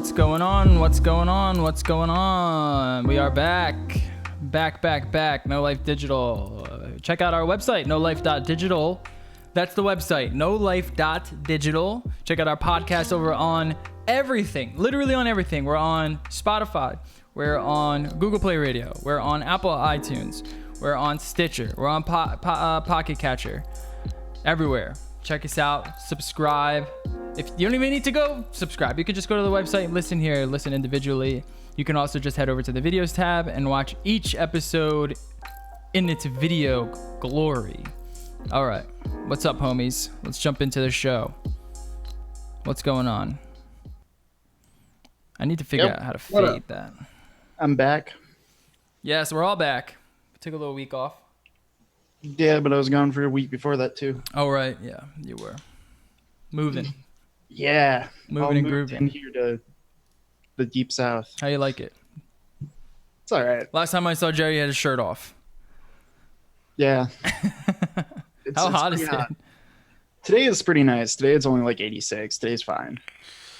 What's going on? What's going on? What's going on? We are back. Back. No Life Digital. Check out our website, nolife.digital. That's the website, nolife.digital. Check out our podcast over on everything, literally on everything. We're on Spotify. We're on Google Play Radio. We're on Apple iTunes. We're on Stitcher. We're on Pocket Catcher. Everywhere. Check us out. Subscribe. If you don't even need to go subscribe, you can just go to the website, listen here, listen individually. You can also just head over to the videos tab and watch each episode in its video glory. All right. What's up, homies? Let's jump into the show. What's going on? I need to figure out how to fade that. I'm back. Yes, we're all back. Took a little week off. Yeah, but I was gone for a week before that too. Oh, right. Yeah, you were. Moving. Yeah. Moving and grooving. In here to the deep south. How you like it? It's all right. Last time I saw Jerry, he had his shirt off. Yeah. How hot is it? Today is pretty nice. Today it's only like 86. Today's fine.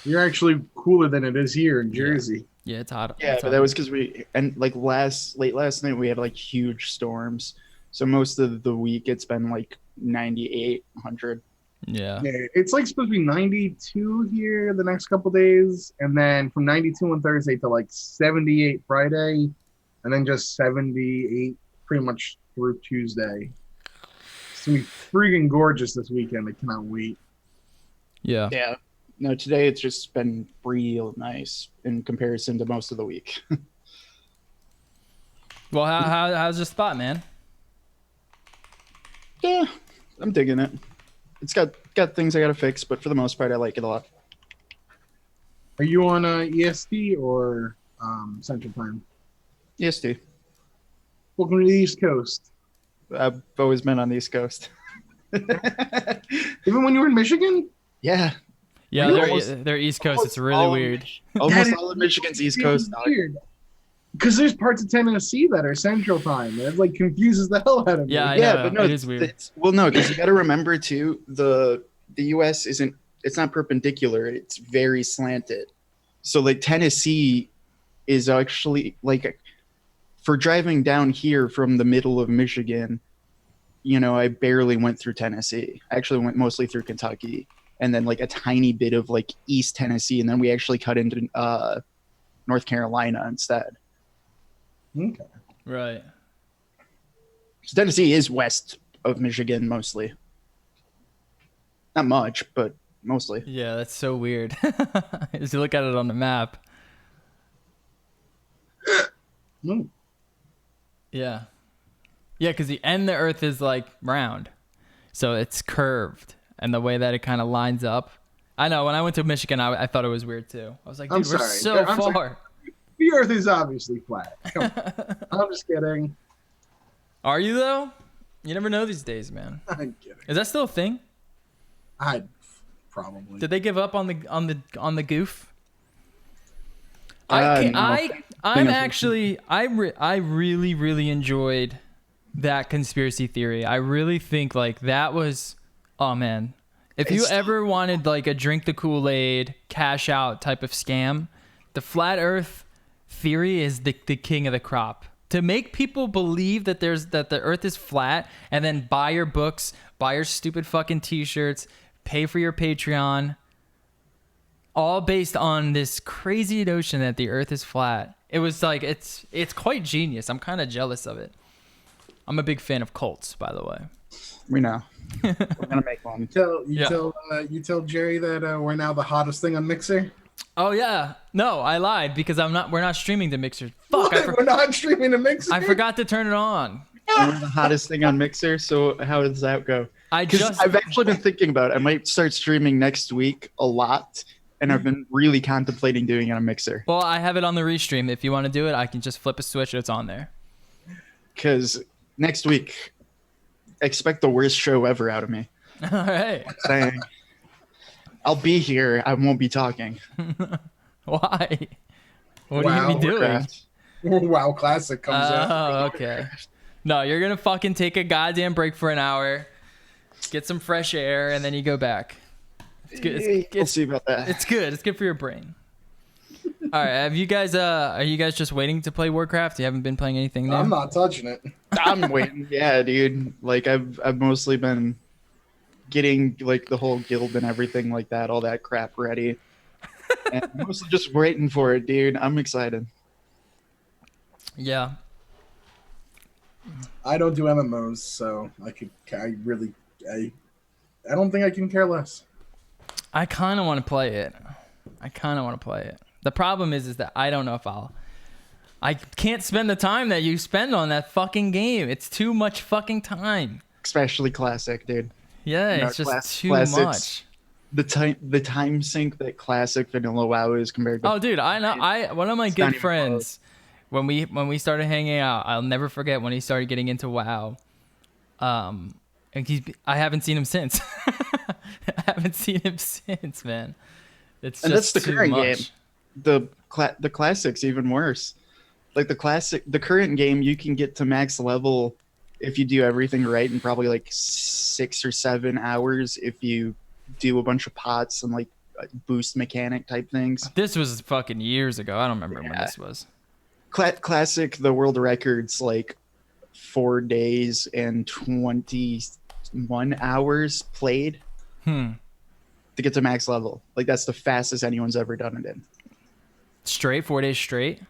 You're actually cooler than it is here in Jersey. Yeah, it's hot. Yeah, it's but hot. that was because late last night we had like huge storms. So most of the week it's been like 98, 100. Yeah. It's like supposed to be 92 here the next couple days, and then from 92 on Thursday to like 78 Friday, and then just 78 pretty much through Tuesday. It's gonna be freaking gorgeous this weekend. I cannot wait. Yeah. Yeah. No, today it's just been real nice in comparison to most of the week. Well, how's your spot, man? Yeah, I'm digging it. It's got things I gotta fix, but for the most part, I like it a lot. Are you on EST or Central Time? EST. Welcome to the East Coast. I've always been on the East Coast. Even when you were in Michigan? Yeah. Yeah, Really? they're East Coast. It's really weird. Almost all of Michigan's East Coast. Weird. Because there's parts of Tennessee that are Central Time. It like confuses the hell out of me. Yeah, I Yeah, know. but no, It is weird. No, because you got to remember too, the U.S. it's not perpendicular. It's very slanted. So like Tennessee is actually like, for driving down here from the middle of Michigan, I barely went through Tennessee. I actually went mostly through Kentucky, and then like a tiny bit of like East Tennessee, and then we actually cut into North Carolina instead. Okay. Right. So Tennessee is west of Michigan mostly. Not much, but mostly. Yeah, that's so weird. As you look at it on the map. Mm. Yeah. Yeah, because the end of the Earth is like round. So it's curved. And the way that it kind of lines up. I know, when I went to Michigan, I thought it was weird too. I was like, dude, we're so far. Sorry. The Earth is obviously flat. Come on. I'm just kidding. Are you though? You never know these days, man. I'm kidding. Is that still a thing? I probably. Did they give up on the goof? No. I really enjoyed that conspiracy theory. I really think like that was, oh man, if you ever wanted like a drink the Kool-Aid, cash out type of scam, the flat Earth theory is the king of the crop. To make people believe that the Earth is flat, and then buy your books, buy your stupid fucking t-shirts, pay for your Patreon, all based on this crazy notion that the Earth is flat. It was like it's quite genius. I'm kind of jealous of it. I'm a big fan of cults, by the way. We know. We're gonna make one. You tell Jerry that we're now the hottest thing on Mixer. Oh yeah, no, I lied because we're not streaming to Mixer. Fuck, We're not streaming to Mixer. I forgot to turn it on. We're the hottest thing on Mixer. So how does that go? I've actually been thinking about it. I might start streaming next week a lot, and I've been really contemplating doing it on Mixer. Well, I have it on the restream. If you want to do it, I can just flip a switch and it's on there. Because next week, expect the worst show ever out of me. All right. Saying, I'll be here. I won't be talking. Why? What are you be doing? Warcraft. WoW Classic comes out. Oh, okay. No, you're gonna fucking take a goddamn break for an hour, get some fresh air, and then you go back. It's good. We'll see about that. It's good. It's good for your brain. All right, have you guys? Are you guys just waiting to play Warcraft? You haven't been playing anything new? I'm not touching it. I'm waiting. Yeah, dude. Like I've mostly been getting like the whole guild and everything like that, all that crap ready. And I'm mostly just waiting for it, dude. I'm excited. Yeah. I don't do MMOs, so I don't think I can care less. I kind of want to play it. The problem is that I don't know if I can't spend the time that you spend on that fucking game. It's too much fucking time. Especially classic, dude. Yeah, You know, it's just too classics, much. The time sink that classic vanilla WoW is compared to. Oh, dude, I know. One of my It's good not even friends, when we started hanging out, I'll never forget when he started getting into WoW. And I haven't seen him since. I haven't seen him since, man. It's And just that's the too current much. game. The classic's even worse. Like the current game, you can get to max level if you do everything right in probably like 6 or 7 hours if you do a bunch of pots and like boost mechanic type things. This was fucking years ago. I don't remember when Yeah. this was. Classic, the world record's like 4 days and 21 hours played Hmm. to get to max level. Like that's the fastest anyone's ever done it in. Straight 4 days straight.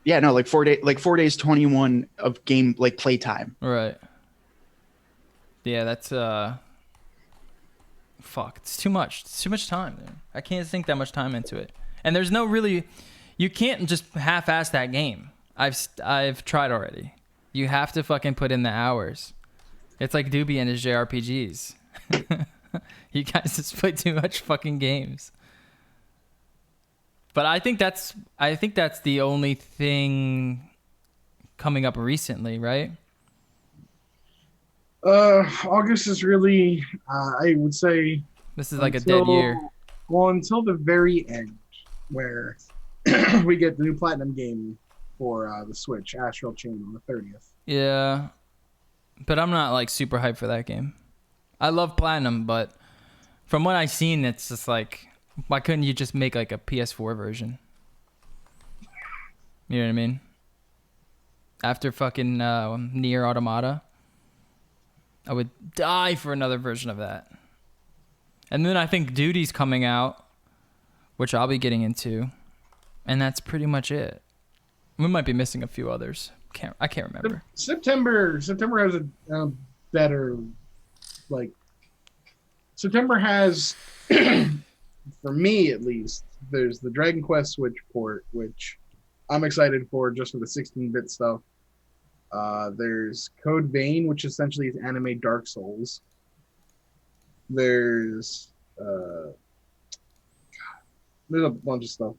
Yeah, no, like 4 days 21 of game like play time. Right. Yeah, that's fuck. It's too much. It's too much time, dude. I can't sink that much time into it. And there's no really, you can't just half-ass that game. I've tried already. You have to fucking put in the hours. It's like Doobie and his JRPGs. You guys just play too much fucking games. But I think that's the only thing coming up recently, right? August is really, I would say, This is like a dead year. Well, until the very end, where we get the new Platinum game for the Switch, Astral Chain, on the 30th. Yeah. But I'm not like super hyped for that game. I love Platinum, but from what I've seen, it's just like, why couldn't you just make like a PS4 version? You know what I mean? After fucking Nier Automata, I would die for another version of that. And then I think Duty's coming out, which I'll be getting into, and that's pretty much it. We might be missing a few others. I can't remember. September has a better, like, September has, for me at least, there's the Dragon Quest Switch port, which I'm excited for just for the 16-bit stuff. There's Code Vein, which essentially is anime Dark Souls. There's a bunch of stuff.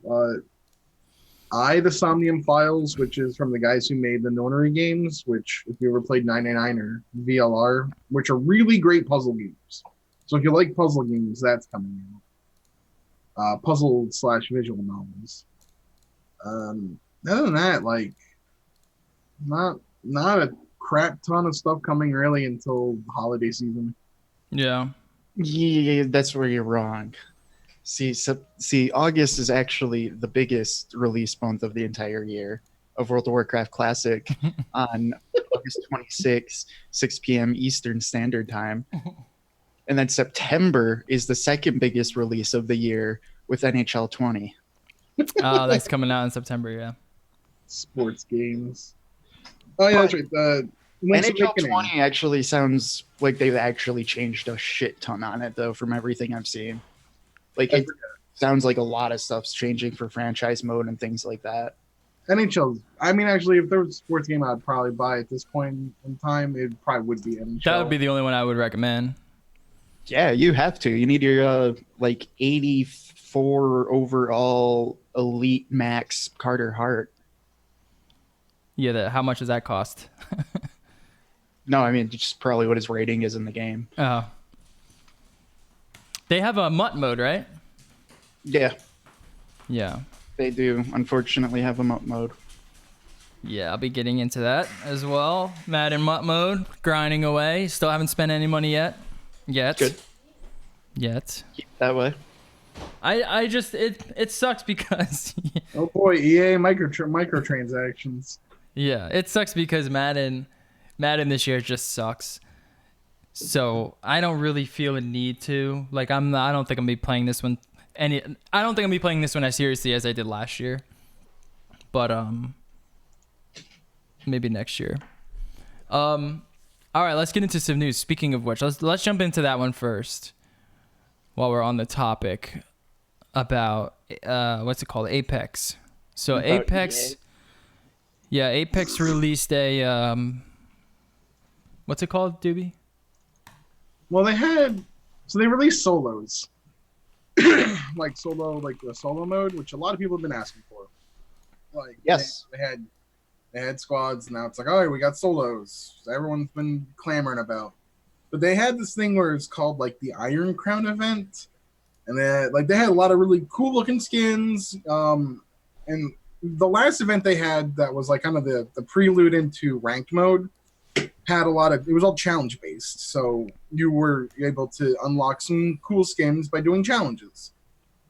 The Somnium Files, which is from the guys who made the Nonary games, which if you ever played 999 or VLR, which are really great puzzle games. So if you like puzzle games, that's coming out. Puzzle/visual novels. Other than that, like, not a crap ton of stuff coming really until the holiday season. Yeah. Yeah, that's where you're wrong. See, August is actually the biggest release month of the entire year of World of Warcraft Classic on August 26th, 6 p.m. Eastern Standard Time. And then September is the second biggest release of the year with NHL 20. Oh, that's coming out in September, yeah. Sports games. Oh, yeah, that's right. NHL 20 actually sounds like they've actually changed a shit ton on it, though, from everything I've seen. Like, it sounds like a lot of stuff's changing for franchise mode and things like that. NHL. I mean, actually, if there was a sports game I'd probably buy at this point in time, it probably would be NHL. That would be the only one I would recommend. Yeah, you have to. You need your, 84 overall Elite Max Carter Hart. Yeah, how much does that cost? No, I mean, just probably what his rating is in the game. Oh. They have a MUT mode, right? Yeah, Yeah. they do, unfortunately, have a mode. Yeah, I'll be getting into that as well. Madden MUT mode, grinding away. Still haven't spent any money yet. Good. Yet. Keep it that way. I just it sucks because Oh boy, EA microtransactions. yeah, it sucks because Madden this year just sucks. So I don't really feel a need to like I don't think I'm gonna be playing this one I don't think I'm gonna be playing this one as seriously as I did last year. But maybe next year. All right, let's get into some news. Speaking of which, let's jump into that one first. While we're on the topic about what's it called, Apex. So About Apex, EA? yeah, Apex released a what's it called, Doobie? Well, they released solos, like the solo mode, which a lot of people have been asking for. Like, Yes. they had squads. Now it's like, all right, we got solos. Everyone's been clamoring about. But they had this thing where it's called like the Iron Crown event, and they had a lot of really cool looking skins. And the last event they had that was like kind of the prelude into ranked mode had it was all challenge based, so you were able to unlock some cool skins by doing challenges.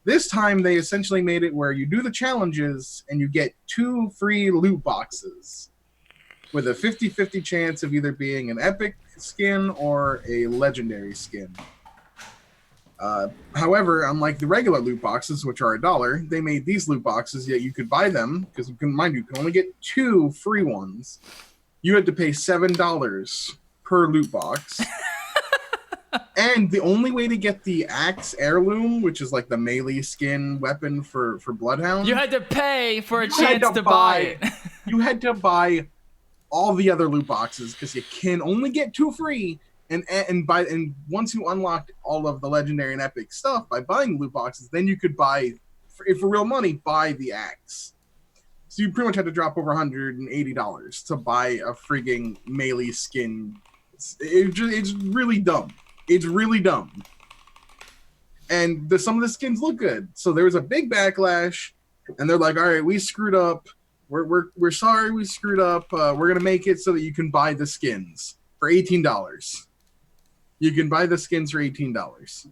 This time they essentially made it where you do the challenges and you get 2 free loot boxes with a 50-50 chance of either being an epic skin or a legendary skin. However, unlike the regular loot boxes, which are $1, they made these loot boxes, yet you could buy them, because you can only get 2 free ones. You had to pay $7 per loot box. And the only way to get the axe heirloom, which is like the melee skin weapon for Bloodhound, You had to pay for a you had chance to buy it. you had to buy all the other loot boxes because you can only get 2 free. And once you unlocked all of the legendary and epic stuff by buying loot boxes, then you could buy for real money buy the axe. So you pretty much had to drop over $180 to buy a frigging melee skin. It's really dumb. It's really dumb. And some of the skins look good. So there was a big backlash, and they're like, all right, we screwed up. We're sorry we screwed up. We're going to make it so that you can buy the skins for $18. You can buy the skins for $18.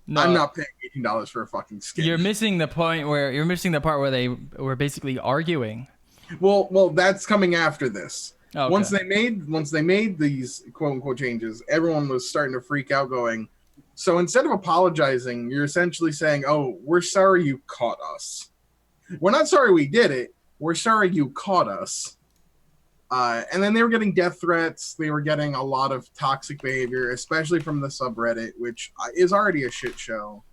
No, I'm not paying $18 for a fucking skin. you're missing the part where they were basically arguing. Well, that's coming after this. Okay. Once they made these quote unquote changes, everyone was starting to freak out, going, so instead of apologizing, you're essentially saying, oh, we're sorry you caught us. We're not sorry we did it. We're sorry you caught us. And then they were getting death threats. They were getting a lot of toxic behavior, especially from the subreddit, which is already a shit show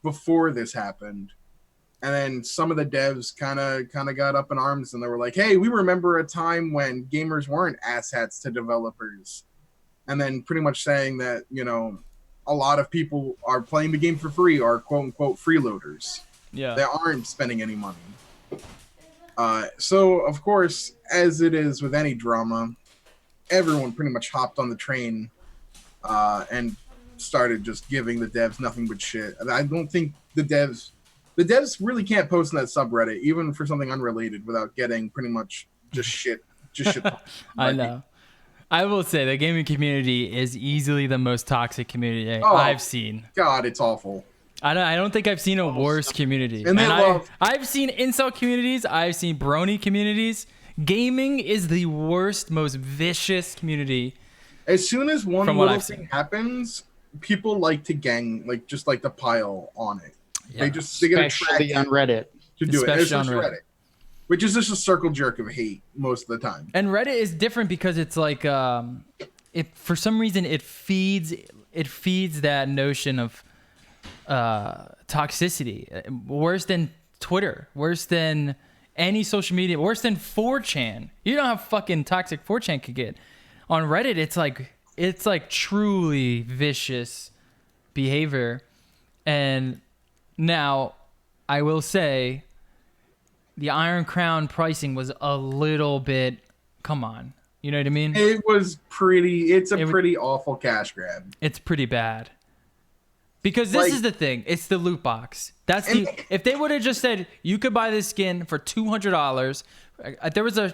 before this happened. And then some of the devs kind of got up in arms, and they were like, hey, we remember a time when gamers weren't asshats to developers. And then pretty much saying that, a lot of people are playing the game for free, are quote unquote freeloaders. Yeah. They aren't spending any money. So, of course, as it is with any drama, everyone pretty much hopped on the train and started just giving the devs nothing but shit. I don't think the devs really can't post in that subreddit, even for something unrelated, without getting pretty much just shit. I know. I will say the gaming community is easily the most toxic community Oh, I've seen. God, it's awful. I don't think I've seen a worse community. And I've seen incel communities. I've seen brony communities. Gaming is the worst, most vicious community. As soon as one From what little I've thing seen. happens, people like to just like to pile on it. Yeah. They get Especially attracted on Reddit. to do it. Especially on Especially Reddit. which is just a circle jerk of hate most of the time. And Reddit is different because it's like, for some reason it feeds that notion of toxicity, worse than Twitter, worse than any social media, worse than 4chan. You know how fucking toxic 4chan could get. On Reddit, it's like truly vicious behavior. And now I will say the Iron Crown pricing was a little bit, come on. You know what I mean? It's a pretty awful cash grab. It's pretty bad. Because this is the thing. It's the loot box. If they would have just said you could buy this skin for $200,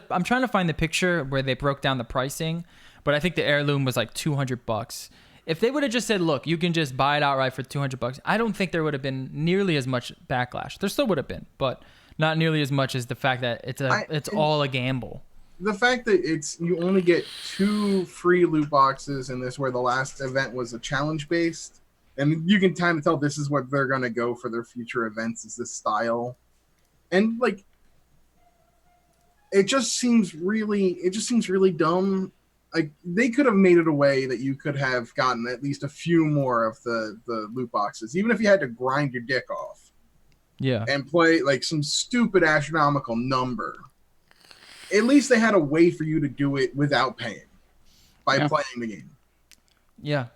I'm trying to find the picture where they broke down the pricing, but I think the heirloom was like $200. if they would have just said, look, you can just buy it outright for $200, I don't think there would have been nearly as much backlash. There still would have been, but not nearly as much as the fact that it's all a gamble. The fact that you only get 2 free loot boxes in this, where the last event was a challenge based, and you can kind of tell this is what they're gonna go for their future events, is this style, and like it just seems really dumb. Like they could have made it a way that you could have gotten at least a few more of the loot boxes, even if you had to grind your dick off. Yeah. And play like some stupid astronomical number. At least they had a way for you to do it without paying by playing the game. Yeah.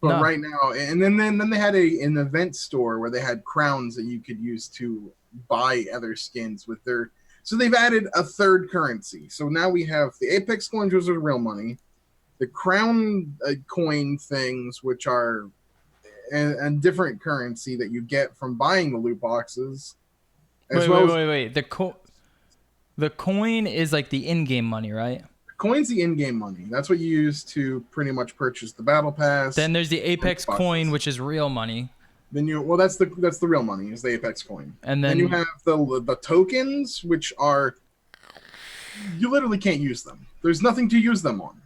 But right now, and then they had an event store where they had crowns that you could use to buy other skins with their. So they've added a third currency. So now we have the Apex coins, which are real money, the crown coin things, which are a different currency that you get from buying the loot boxes. Wait. The coin is like the in-game money, right? Coin's the in-game money. That's what you use to pretty much purchase the battle pass. Then there's the Apex coin, which is real money. Then that's the real money, is the Apex coin. And then you have the tokens, which are, you literally can't use them. There's nothing to use them on.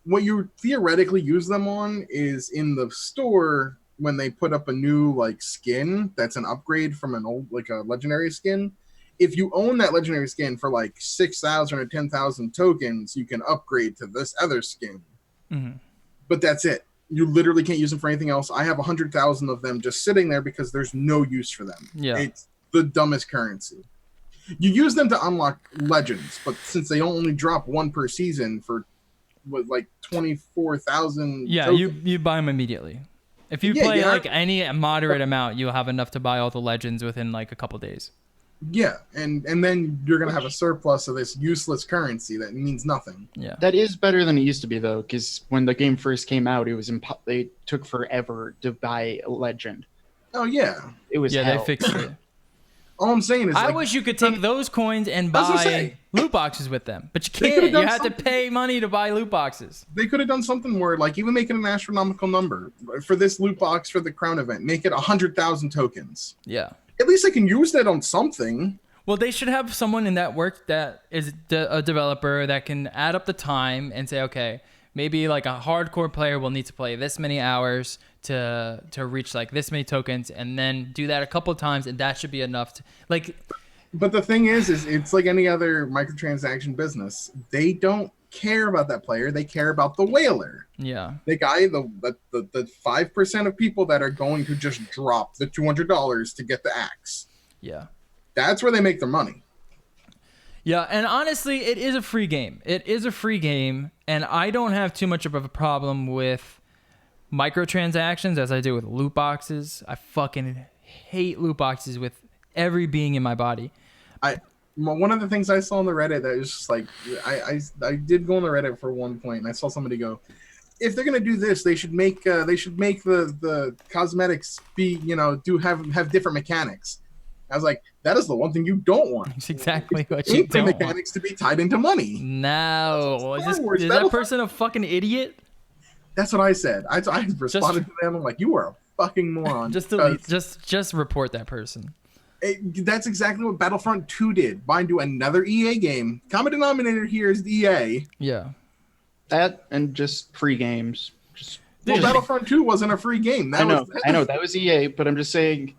What you theoretically use them on is in the store when they put up a new like skin that's an upgrade from an old like a legendary skin. If you own that legendary skin for like 6,000 or 10,000 tokens, you can upgrade to this other skin. Mm-hmm. But that's it. You literally can't use them for anything else. I have 100,000 of them just sitting there because there's no use for them. Yeah. It's the dumbest currency. You use them to unlock legends, but since they only drop 1 per season for like 24,000. Yeah, you buy them immediately. If you play like any moderate amount, you'll have enough to buy all the legends within like a couple days. Yeah, and then you're going to have a surplus of this useless currency that means nothing. Yeah. That is better than it used to be, though, because when the game first came out, it was they took forever to buy a legend. Oh, yeah. It was they fixed it. All I'm saying is, I wish you could take those coins and buy loot boxes with them, but you can't. You have to pay money to buy loot boxes. They could have done something where, like, even make it an astronomical number for this loot box for the crown event. Make it 100,000 tokens. Yeah. At least I can use that on something. Well, they should have someone in that work that is a developer that can add up the time and say, okay, maybe like a hardcore player will need to play this many hours to reach like this many tokens, and then do that a couple of times, and that should be enough to like. But the thing is it's like any other microtransaction business. They don't care about that player. They care about the whaler. Yeah. The guy, the 5% of people that are going to just drop the $200 to get the axe. Yeah. That's where they make their money. Yeah, and honestly, it is a free game. It is a free game, and I don't have too much of a problem with microtransactions as I do with loot boxes. I fucking hate loot boxes with every being in my body. One of the things I saw on the Reddit that was just like, I did go on the Reddit for one point, and I saw somebody go, if they're gonna do this, they should make the cosmetics be, have different mechanics. I was like, that is the one thing you don't want. It's exactly what you don't want. Mechanics to be tied into money. No, is that person a fucking idiot? That's what I said. I responded to them. I'm like, you are a fucking moron. just report that person. That's exactly what Battlefront 2 did. Bind to another EA game. Common denominator here is EA. Yeah. That and just free games. Battlefront 2 wasn't a free game. I know that was EA, but I'm just saying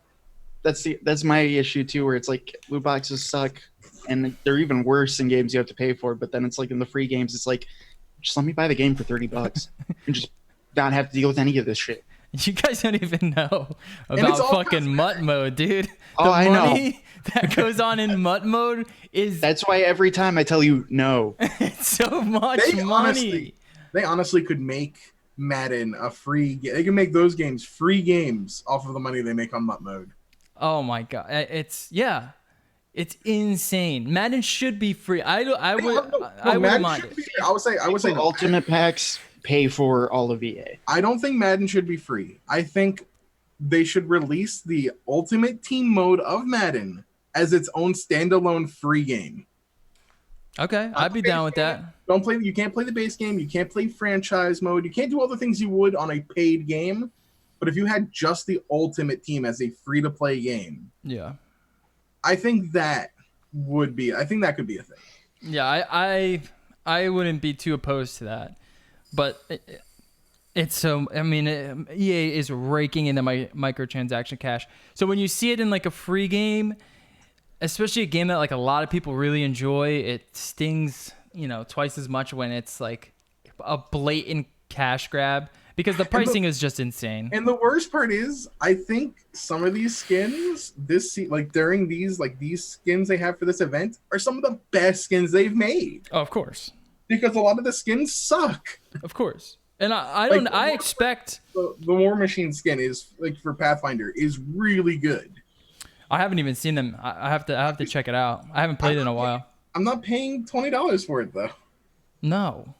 that's my issue too, where it's like loot boxes suck, and they're even worse in games you have to pay for. But then it's like in the free games, it's like, just let me buy the game for $30 and just not have to deal with any of this shit. You guys don't even know about fucking MUT mode, dude. I know. That goes on in MUT mode is... That's why every time I tell you no. It's so much money. They honestly could make Madden a free game. They can make those games free games off of the money they make on MUT mode. Oh my God. It's insane. Madden should be free. I would mind it. I would say Ultimate packs pay for all of EA. I don't think Madden should be free. I think they should release the Ultimate Team mode of Madden as its own standalone free game. Okay, I'd be down with that. Don't play. You can't play the base game. You can't play franchise mode. You can't do all the things you would on a paid game. But if you had just the Ultimate Team as a free-to-play game, Yeah. I think that would be. I think that could be a thing. Yeah, I wouldn't be too opposed to that, but it's so. I mean, EA is raking in the microtransaction cash. So when you see it in like a free game, especially a game that like a lot of people really enjoy, it stings, twice as much when it's like a blatant cash grab because the pricing is just insane. And the worst part is, I think some of these skins during these skins they have for this event are some of the best skins they've made. Oh, of course. Because a lot of the skins suck. Of course. And I expect the War Machine skin is like for Pathfinder is really good. I haven't even seen them. I have to check it out. I haven't played it in a while. I'm not paying $20 for it though. No.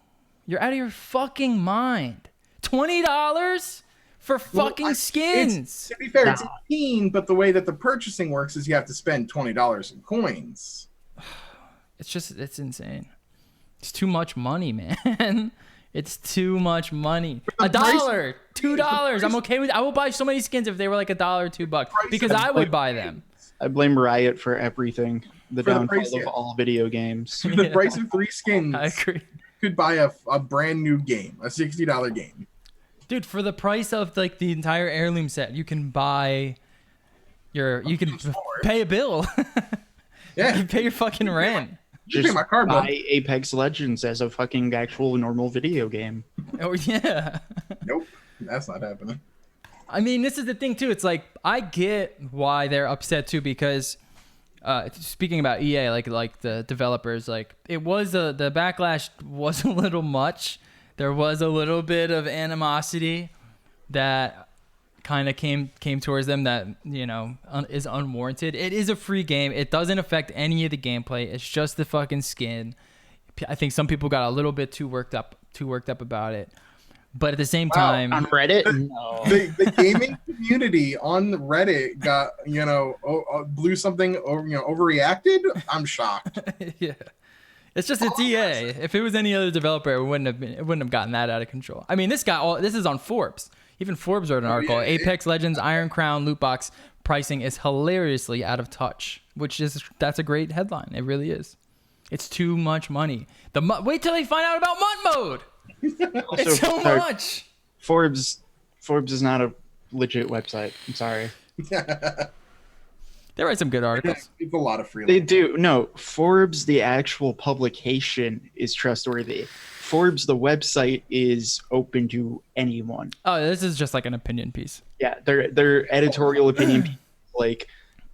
You're out of your fucking mind. $20 for fucking skins. To be fair, it's 18, but the way that the purchasing works is you have to spend $20 in coins. It's insane. It's too much money, man. It's too much money. $1, $2. I'm okay with. I will buy so many skins if they were like $1 or $2 because I would buy them. I blame Riot for everything. The downfall of all video games. The price of 3 skins. I agree. Could buy a brand new game, a $60 game. Dude, for the price of like the entire heirloom set, you can buy you can pay a bill. Yeah. You can pay your fucking rent. Just pay my card bill. buy Apex Legends as a fucking actual normal video game. Oh yeah. Nope, that's not happening. I mean, this is the thing too. It's like I get why they're upset too because speaking about EA, like the developers, like it was the backlash was a little much. There was a little bit of animosity that kind of came towards them that is unwarranted. It is a free game. It doesn't affect any of the gameplay. It's just the fucking skin. I think some people got a little bit too worked up about it. But at the same time, on Reddit, no. The gaming community on Reddit got blew something overreacted. I'm shocked. Yeah. It's EA. If it was any other developer, it wouldn't have gotten that out of control. I mean, this is on Forbes. Even Forbes wrote an article. Apex Legends Iron Crown loot box pricing is hilariously out of touch, that's a great headline. It really is. It's too much money. Wait till they find out about MUT mode. It's so much. Forbes is not a legit website. I'm sorry. They write some good articles. It's a lot of free. They do. No, Forbes, the actual publication, is trustworthy. Forbes, the website, is open to anyone. Oh, this is just like an opinion piece. Yeah, their editorial opinion, like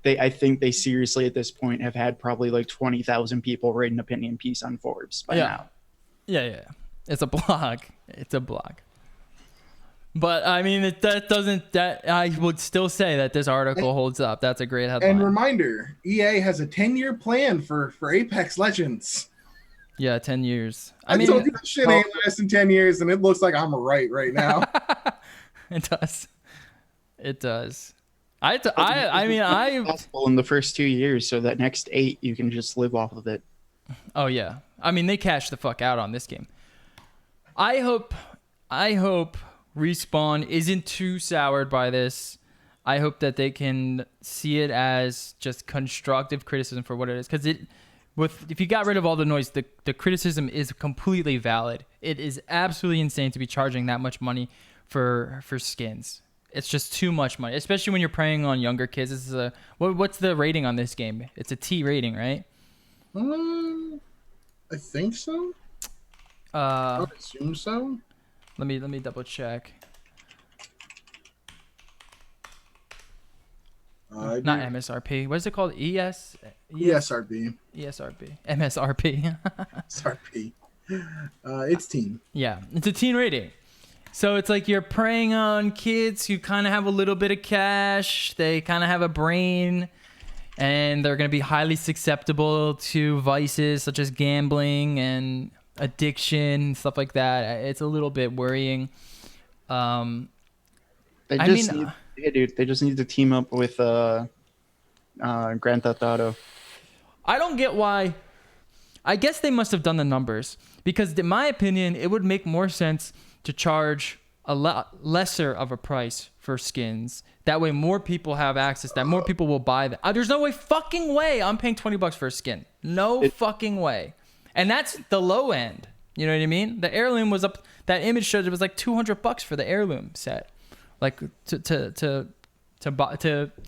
I think they seriously at this point have had probably like 20,000 people write an opinion piece on Forbes by now. Yeah. It's a blog. But I mean, I would still say that this article holds up. That's a great headline. And reminder, EA has a 10-year plan for Apex Legends. Yeah, 10 years. I mean, told you that shit ain't lasting 10 years, and it looks like I'm right now. It does. I in the first 2 years, so that next 8 you can just live off of it. Oh yeah. I mean, they cashed the fuck out on this game. I hope Respawn isn't too soured by this. I hope that they can see it as just constructive criticism for what it is, because if you got rid of all the noise, the criticism is completely valid. It is absolutely insane to be charging that much money for skins. It's just too much money, especially when you're preying on younger kids. This is what's the rating on this game? It's a T rating, right? I think so. I would assume so. Let me double check. Not MSRP. What is it called? ESRB. ESRB. MSRP. SRP. It's teen. Yeah, it's a teen rating. So it's like you're preying on kids who kind of have a little bit of cash. They kind of have a brain, and they're going to be highly susceptible to vices such as gambling and addiction, stuff like that. It's a little bit worrying. They just need to team up with Grand Theft Auto. I don't get why I guess they must have done the numbers because, in my opinion, it would make more sense to charge a lot lesser of a price for skins. That way, more people have access. That more people will buy them. There's no fucking way I'm paying $20 for a skin. No fucking way. And that's the low end. You know what I mean? The heirloom was up. That image showed it was like $200 for the heirloom set. Like to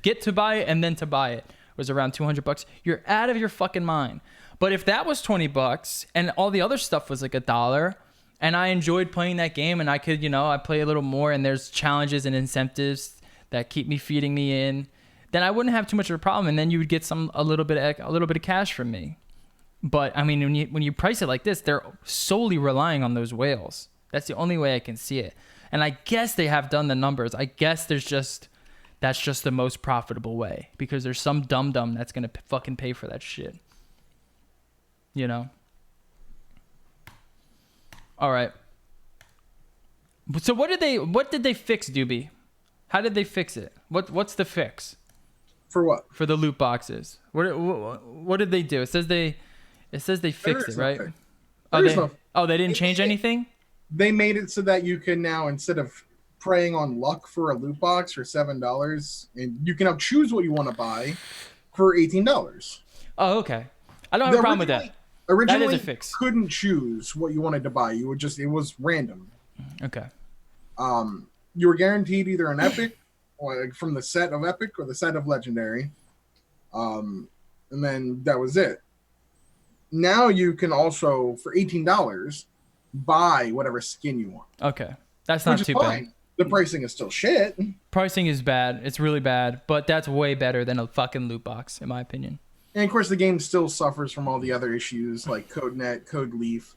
get to buy it and then to buy it was around $200. You're out of your fucking mind. But if that was $20 and all the other stuff was like $1, and I enjoyed playing that game, and I could, I play a little more, and there's challenges and incentives that keep me feeding me in, then I wouldn't have too much of a problem, and then you would get a little bit of cash from me. But I mean, when you price it like this, they're solely relying on those whales. That's the only way I can see it. And I guess they have done the numbers. I guess that's just the most profitable way, because there's some dum-dum that's gonna fucking pay for that shit. All right. So what did they fix, Doobie? How did they fix it? What's the fix? For what? For the loot boxes. What did they do? It says they fixed it, right? They didn't change anything? They made it so that you can now, instead of preying on luck for a loot box for $7, and you can now choose what you want to buy for $18. Oh, okay. I don't have a problem with that. Originally, that is a fix. You couldn't choose what you wanted to buy. It was random. Okay. You were guaranteed either an epic, or from the set of epic or the set of legendary. And then that was it. Now you can also, for $18, buy whatever skin you want. Okay. That's not too bad. The pricing is still shit. Pricing is bad. It's really bad, but that's way better than a fucking loot box, in my opinion. And of course, the game still suffers from all the other issues like CodeNet, Code Leaf,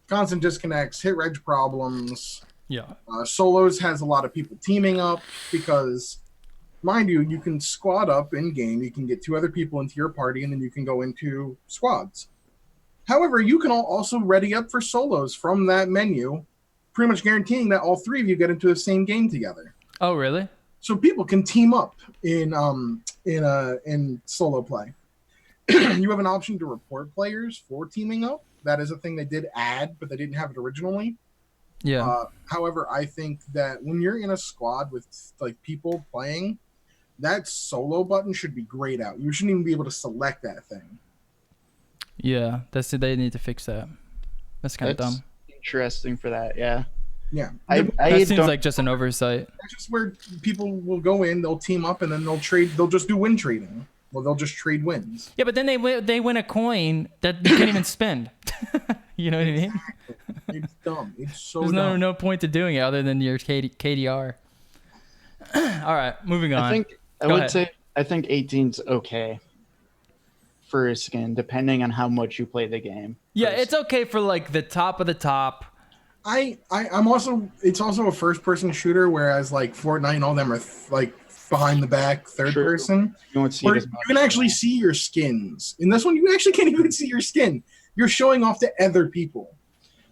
constant disconnects, hit reg problems. Yeah. Solos has a lot of people teaming up because, mind you, you can squad up in game. You can get 2 other people into your party, and then you can go into squads. However, you can also ready up for solos from that menu, pretty much guaranteeing that all 3 of you get into the same game together. Oh, really? So people can team up in solo play. You have an option to report players for teaming up. That is a thing they did add, but they didn't have it originally. Yeah. However, I think that when you're in a squad with like people playing, that solo button should be grayed out. You shouldn't even be able to select that thing. Yeah, they need to fix that. That's kind of dumb. Interesting for that, yeah. Yeah. That seems like just an oversight. That's just where people will go in, they'll team up, and then they'll trade. They'll just do win trading. Well, they'll just trade wins. Yeah, but then they win a coin that you can't even spend. You know what I mean? It's dumb. It's so There's dumb. no point to doing it other than your KDR. All right, moving on. I think 18's okay for a skin, depending on how much you play the game. Yeah, it's okay for like the top of the top. I'm also, it's also a first person shooter, whereas like Fortnite and all them are like behind the back third person. You can actually see your skins. In this one, you actually can't even see your skin. You're showing off to other people.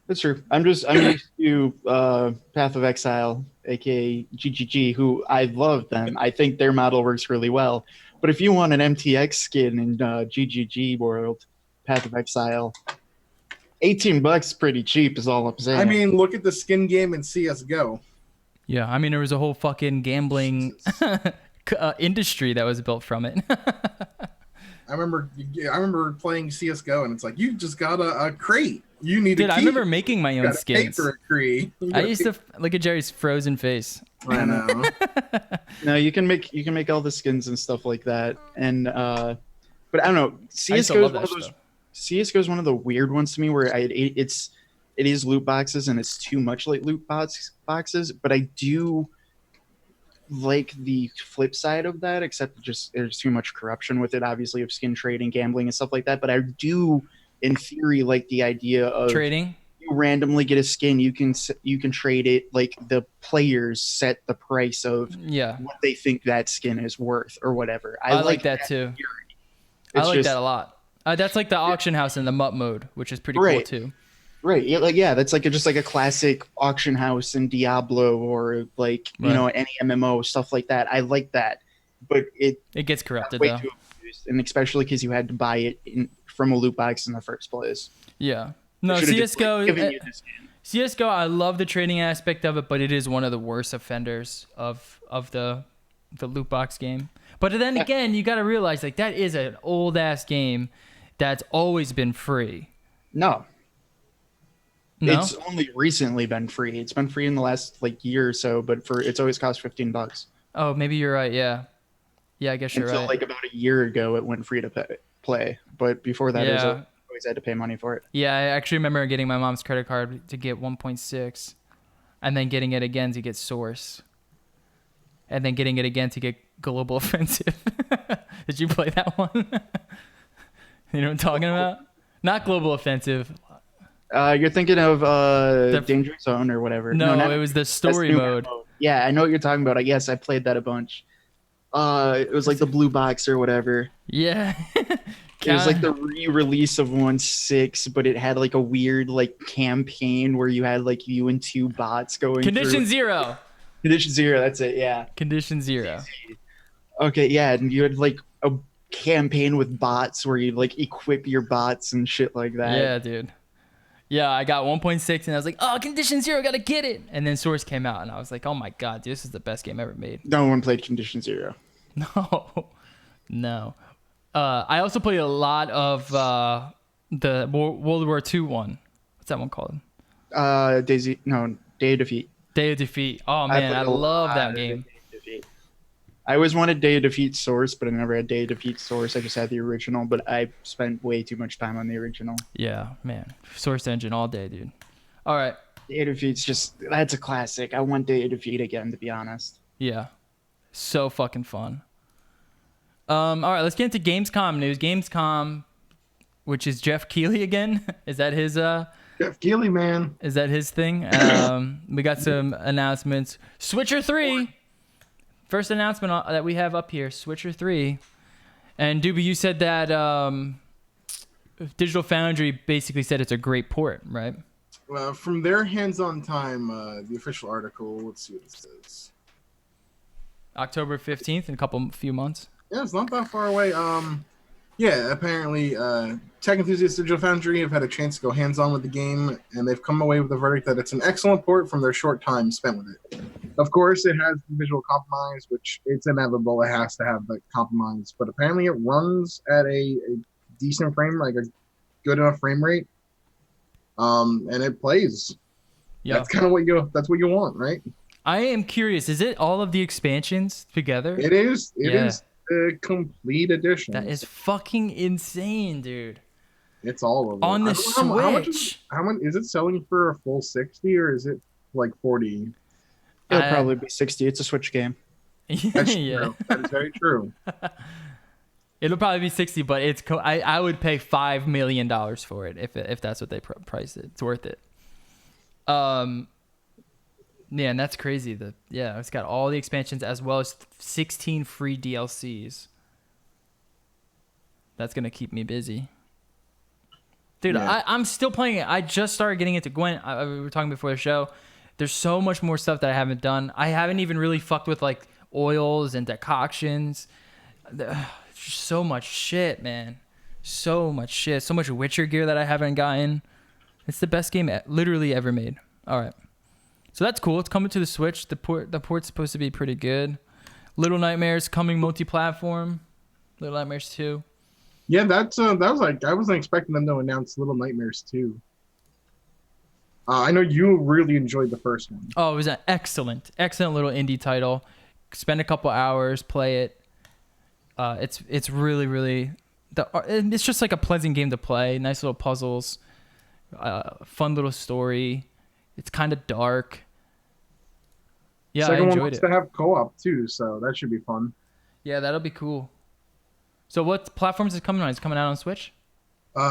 That's true. I'm used to Path of Exile, aka GGG, who I love them. I think their model works really well. But if you want an MTX skin in GGG world, Path of Exile, $18 pretty cheap is all I'm saying. I mean, look at the skin game in CSGO. Yeah, I mean, there was a whole fucking gambling industry that was built from it. I remember playing CSGO, and it's like, you just got a crate. You need a key. I remember making my own skins. For a crate. I used to look at Jerry's frozen face. I know. No, you can make all the skins and stuff like that, and but I don't know. CS:GO is one of the weird ones to me, where it is loot boxes and it's too much like loot boxes, but I do like the flip side of that, except just there's too much corruption with it, obviously, of skin trading, gambling, and stuff like that. But I do, in theory, like the idea of trading. You randomly get a skin, you can trade it. Like the players set the price of what they think that skin is worth or whatever. I like that too. I like that a lot. That's like the auction house in the MUT mode, which is pretty cool too. Right. Yeah, that's like just like a classic auction house in Diablo or like, you know, any MMO, stuff like that. I like that. But it gets corrupted though. used, and especially because you had to buy it from a loot box in the first place. Yeah. No, Should've just, like, CS:GO. given you this game. CS:GO. I love the trading aspect of it, but it is one of the worst offenders of the loot box game. But then again, you got to realize like that is an old ass game that's always been free. No. No? It's only recently been free. It's been free in the last like year or so, but it's always cost $15. Oh, maybe you're right. Yeah. Yeah, I guess you're Until right. like about a year ago, it went free to play. But before that, it was always had to pay money for it. Yeah, I actually remember getting my mom's credit card to get 1.6, and then getting it again to get Source, and then getting it again to get Global Offensive. Did you play that one? You know what I'm talking about? Not Global Offensive. You're thinking of Danger Zone or whatever. No, not, it was the that's story new mode. Yeah, I know what you're talking about. Yes, I played that a bunch. It was like the blue box or whatever. Yeah. It was like the re-release of 1.6, but it had like a weird like campaign where you had like you and two bots going Condition through. Zero. Condition Zero, that's it, yeah. Condition Zero. Okay, yeah, and you had like a campaign with bots where you like equip your bots and shit like that. Yeah, dude. Yeah, I got 1.6 and I was like, oh, Condition Zero, gotta get it. And then Source came out and I was like, oh my god, dude, this is the best game ever made. No one played Condition Zero. No. I also played a lot of the World War II one. What's that one called? Day of Defeat. Day of Defeat. Oh man, I love that game. I always wanted Day of Defeat Source, but I never had Day of Defeat Source. I just had the original, but I spent way too much time on the original. Yeah, man. Source Engine all day, dude. All right. Day of Defeat's that's a classic. I want Day of Defeat again, to be honest. Yeah. So fucking fun. All right, let's get into Gamescom news. Gamescom, which is Jeff Keighley again. Is that his Jeff Keighley, man. Is that his thing? We got some announcements. Switcher 3. First announcement that we have up here, Switcher 3. And Doobie, you said that Digital Foundry basically said it's a great port, right? From their hands-on time, the official article, let's see what it says. October 15th in a few months. Yeah, it's not that far away. Yeah, apparently tech enthusiasts Digital Foundry have had a chance to go hands-on with the game, and they've come away with the verdict that it's an excellent port from their short time spent with it. Of course, it has visual compromise, which it's inevitable. It has to have the compromise, but apparently it runs at a decent frame, like a good enough frame rate, and it plays. Yeah, that's kind of what you want, right? I am curious. Is it all of the expansions together? It is. It is the complete edition. That is fucking insane, dude. It's all of them. On the Switch. How much is it selling for a full 60 or is it like 40? It'll probably be 60. It's a Switch game. That's true. That is very true. It'll probably be 60, but I would pay $5 million for it if that's what they price it. It's worth it. Yeah, and that's crazy. It's got all the expansions as well as 16 free DLCs. That's gonna keep me busy, dude. Yeah. I'm still playing it. I just started getting into Gwent. We were talking before the show. There's so much more stuff that I haven't done. I haven't even really fucked with like oils and decoctions. So much shit, man. So much shit. So much Witcher gear that I haven't gotten. It's the best game literally ever made. All right. So that's cool. It's coming to the Switch. The port's supposed to be pretty good. Little Nightmares coming multi-platform. Little Nightmares 2. Yeah, that was like I wasn't expecting them to announce Little Nightmares 2. I know you really enjoyed the first one. Oh, it was an excellent little indie title. Spend a couple hours, play it. It's really, really it's just like a pleasant game to play. Nice little puzzles, fun little story. It's kind of dark. Yeah, I enjoyed it. Second one wants to have co-op too, so that should be fun. Yeah, that'll be cool. So what platforms is it coming on? Is it coming out on Switch?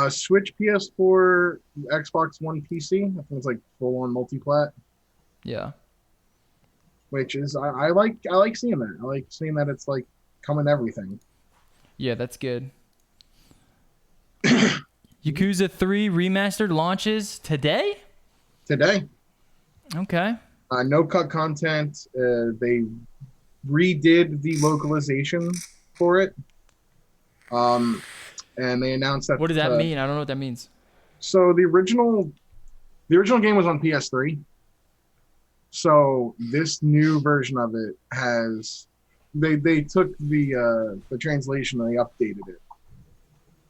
Switch, PS4, Xbox One, PC. I think it's like full-on multi-plat. Yeah. Which is I like seeing that. I like seeing that it's like coming everything. Yeah, that's good. Yakuza 3 Remastered launches today? Today. Okay. No cut content. They redid the localization for it. And they announced that. What does that mean? I don't know what that means. So the original game was on PS3. So this new version of it has they took the translation and they updated it.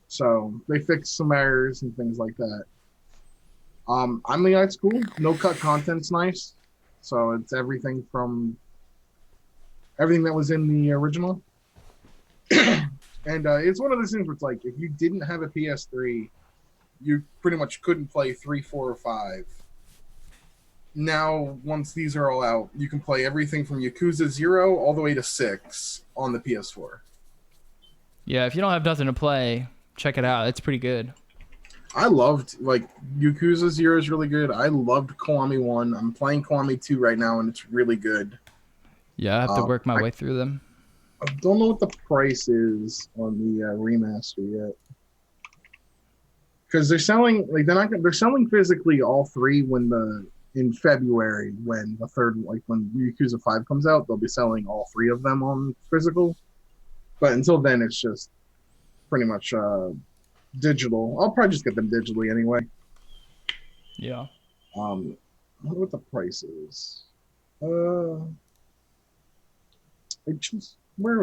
So they fixed some errors and things like that. I mean, that's cool. No cut content's nice. So it's everything that was in the original. And it's one of those things where it's like, if you didn't have a PS3, you pretty much couldn't play 3, 4, or 5. Now, once these are all out, you can play everything from Yakuza 0 all the way to 6 on the PS4. Yeah, if you don't have nothing to play, check it out. It's pretty good. I loved, like, Yakuza 0 is really good. I loved Kiwami 1. I'm playing Kiwami 2 right now, and it's really good. Yeah, I have to work my way through them. I don't know what the price is on the remaster yet. Because they're selling, like, they're selling physically all 3 in February when the third, like when Yakuza 5 comes out, they'll be selling all 3 of them on physical. But until then, it's just pretty much digital. I'll probably just get them digitally anyway. Yeah. I wonder what the price is. Where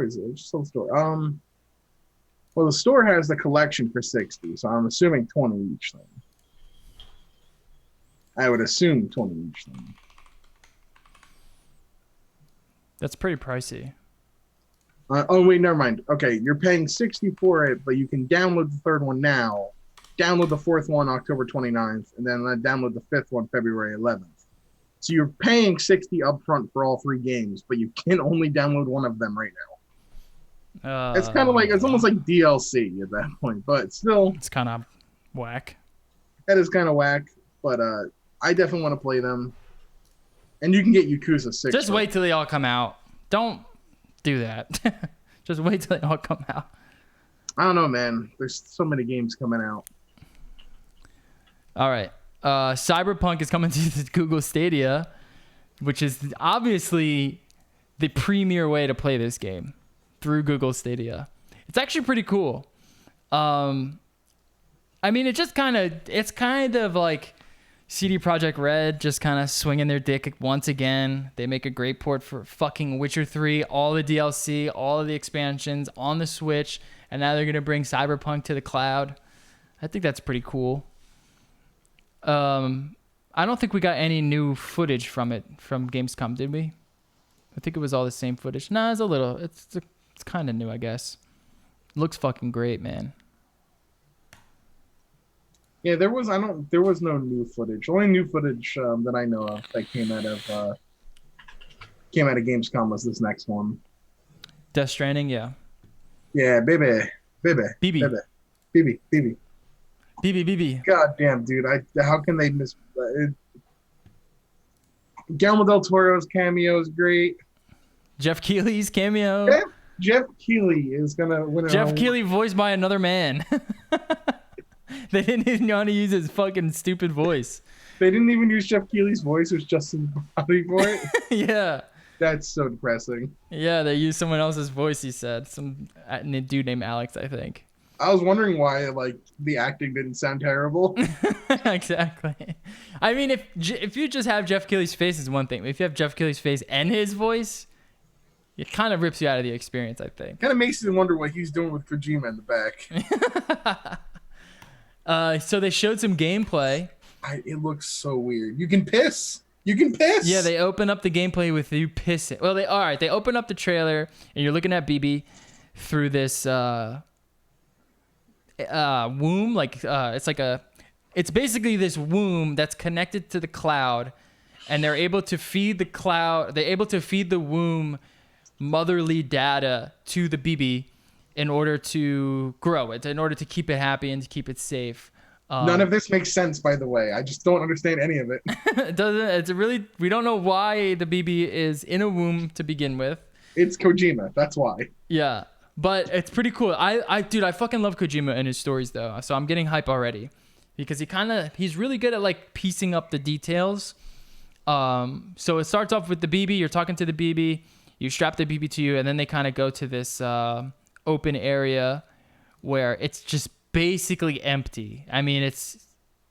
is it? It's just on the store. Well, the store has the collection for $60, so I'm assuming 20 each thing. I would assume 20 each thing. That's pretty pricey. Oh, wait, never mind. Okay, you're paying $60 for it, but you can download the third one now, download the fourth one October 29th, and then download the fifth one February 11th. So you're paying $60 upfront for all 3 games, but you can only download one of them right now. It's kind of like, it's almost like DLC at that point, but still. It's kind of whack. That is kind of whack, but I definitely want to play them. And you can get Yakuza 6. Just wait till they all come out. Don't do that. Just wait till they all come out. I don't know, man. There's so many games coming out. All right. Cyberpunk is coming to the Google Stadia, which is obviously the premier way to play this game through Google Stadia. It's actually pretty cool. I mean, it's kind of like CD Projekt Red just kind of swinging their dick once again. They make a great port for fucking Witcher 3, all the DLC, all of the expansions on the Switch, and now they're going to bring Cyberpunk to the cloud. I think that's pretty cool. I don't think we got any new footage from Gamescom, did we? I think it was all the same footage. Nah, it's a little. It's kind of new, I guess. Looks fucking great, man. Yeah, there was no new footage. The only new footage that I know of that came out of Gamescom was this next one. Death Stranding, yeah. Yeah, baby. BB. God damn, dude! How can they miss? Guillermo del Toro's cameo is great. Jeff Keighley's cameo. Jeff Keighley is gonna win. Jeff Keighley voiced by another man. They didn't even know how to use his fucking stupid voice. They didn't even use Jeff Keighley's voice. It was Justin Bobby for it. Yeah. That's so depressing. Yeah, they used someone else's voice, he said. Some dude named Alex, I think. I was wondering why, like, the acting didn't sound terrible. Exactly. I mean, if you just have Jeff Keighley's face is one thing. If you have Jeff Keighley's face and his voice, it kind of rips you out of the experience, I think. Kind of makes you wonder what he's doing with Kojima in the back. So they showed some gameplay. It looks so weird. You can piss. Yeah, they open up the gameplay with you pissing. Well, they open up the trailer and you're looking at BB through this womb. It's basically this womb that's connected to the cloud, and they're able to feed the womb motherly data to the BB in order to grow it, in order to keep it happy and to keep it safe. None of this makes sense, by the way. I just don't understand any of it. It doesn't. We don't know why the BB is in a womb to begin with. It's Kojima. That's why. Yeah, but it's pretty cool. I fucking love Kojima and his stories though. So I'm getting hype already because he's really good at like piecing up the details. So it starts off with the BB. You're talking to the BB. You strap the BB to you, and then they kind of go to this open area where it's just basically empty. I mean, it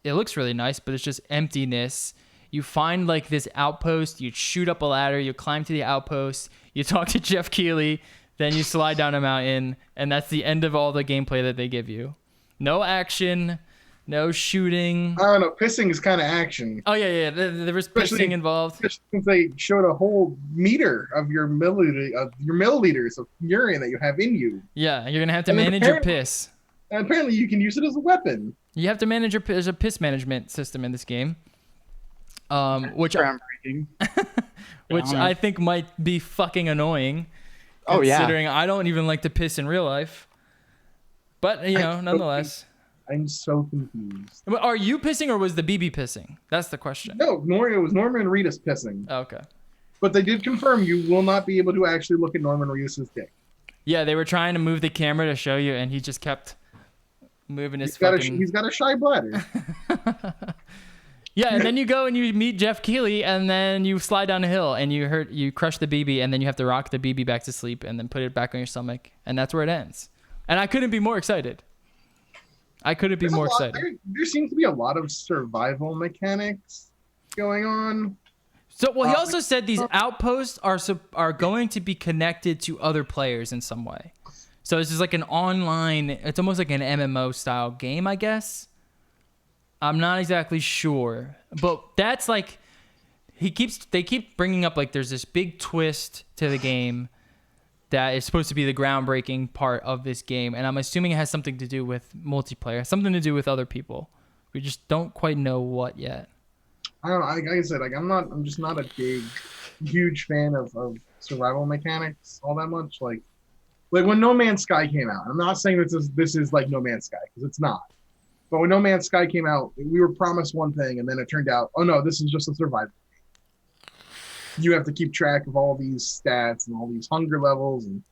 looks really nice, but it's just emptiness. You find like this outpost, you shoot up a ladder, you climb to the outpost, you talk to Jeff Keighley, then you slide down a mountain, and that's the end of all the gameplay that they give you. No action, no shooting. I don't know. Pissing is kind of action. Oh yeah. There was pissing involved. Since they showed a whole meter of your milliliters of urine that you have in you. Yeah, you're gonna have to manage your piss. And apparently, you can use it as a weapon. You have to manage your. There's a piss management system in this game. Which groundbreaking. which I think might be fucking annoying. Oh yeah. Considering I don't even like to piss in real life. But nonetheless. I'm so confused. Are you pissing or was the BB pissing? That's the question. No, it was Norman Reedus pissing. Oh, okay. But they did confirm you will not be able to actually look at Norman Reedus' dick. Yeah, they were trying to move the camera to show you, and he just kept moving his He's got a shy bladder. Yeah, and then you go and you meet Jeff Keighley, and then you slide down a hill, and you crush the BB, and then you have to rock the BB back to sleep, and then put it back on your stomach, and that's where it ends. And I couldn't be more excited. There seems to be a lot of survival mechanics going on. So, he also said these outposts are going to be connected to other players in some way. So this is like an online. It's almost like an MMO style game, I guess. I'm not exactly sure, but that's like they keep bringing up like there's this big twist to the game that is supposed to be the groundbreaking part of this game, and I'm assuming it has something to do with multiplayer, something to do with other people. We just don't quite know what yet. I don't know. Like I said, I'm just not a huge fan of survival mechanics all that much. Like when No Man's Sky came out, I'm not saying this is like No Man's Sky because it's not. But when No Man's Sky came out, we were promised one thing, and then it turned out, oh no, this is just a survival game. You have to keep track of all these stats and all these hunger levels and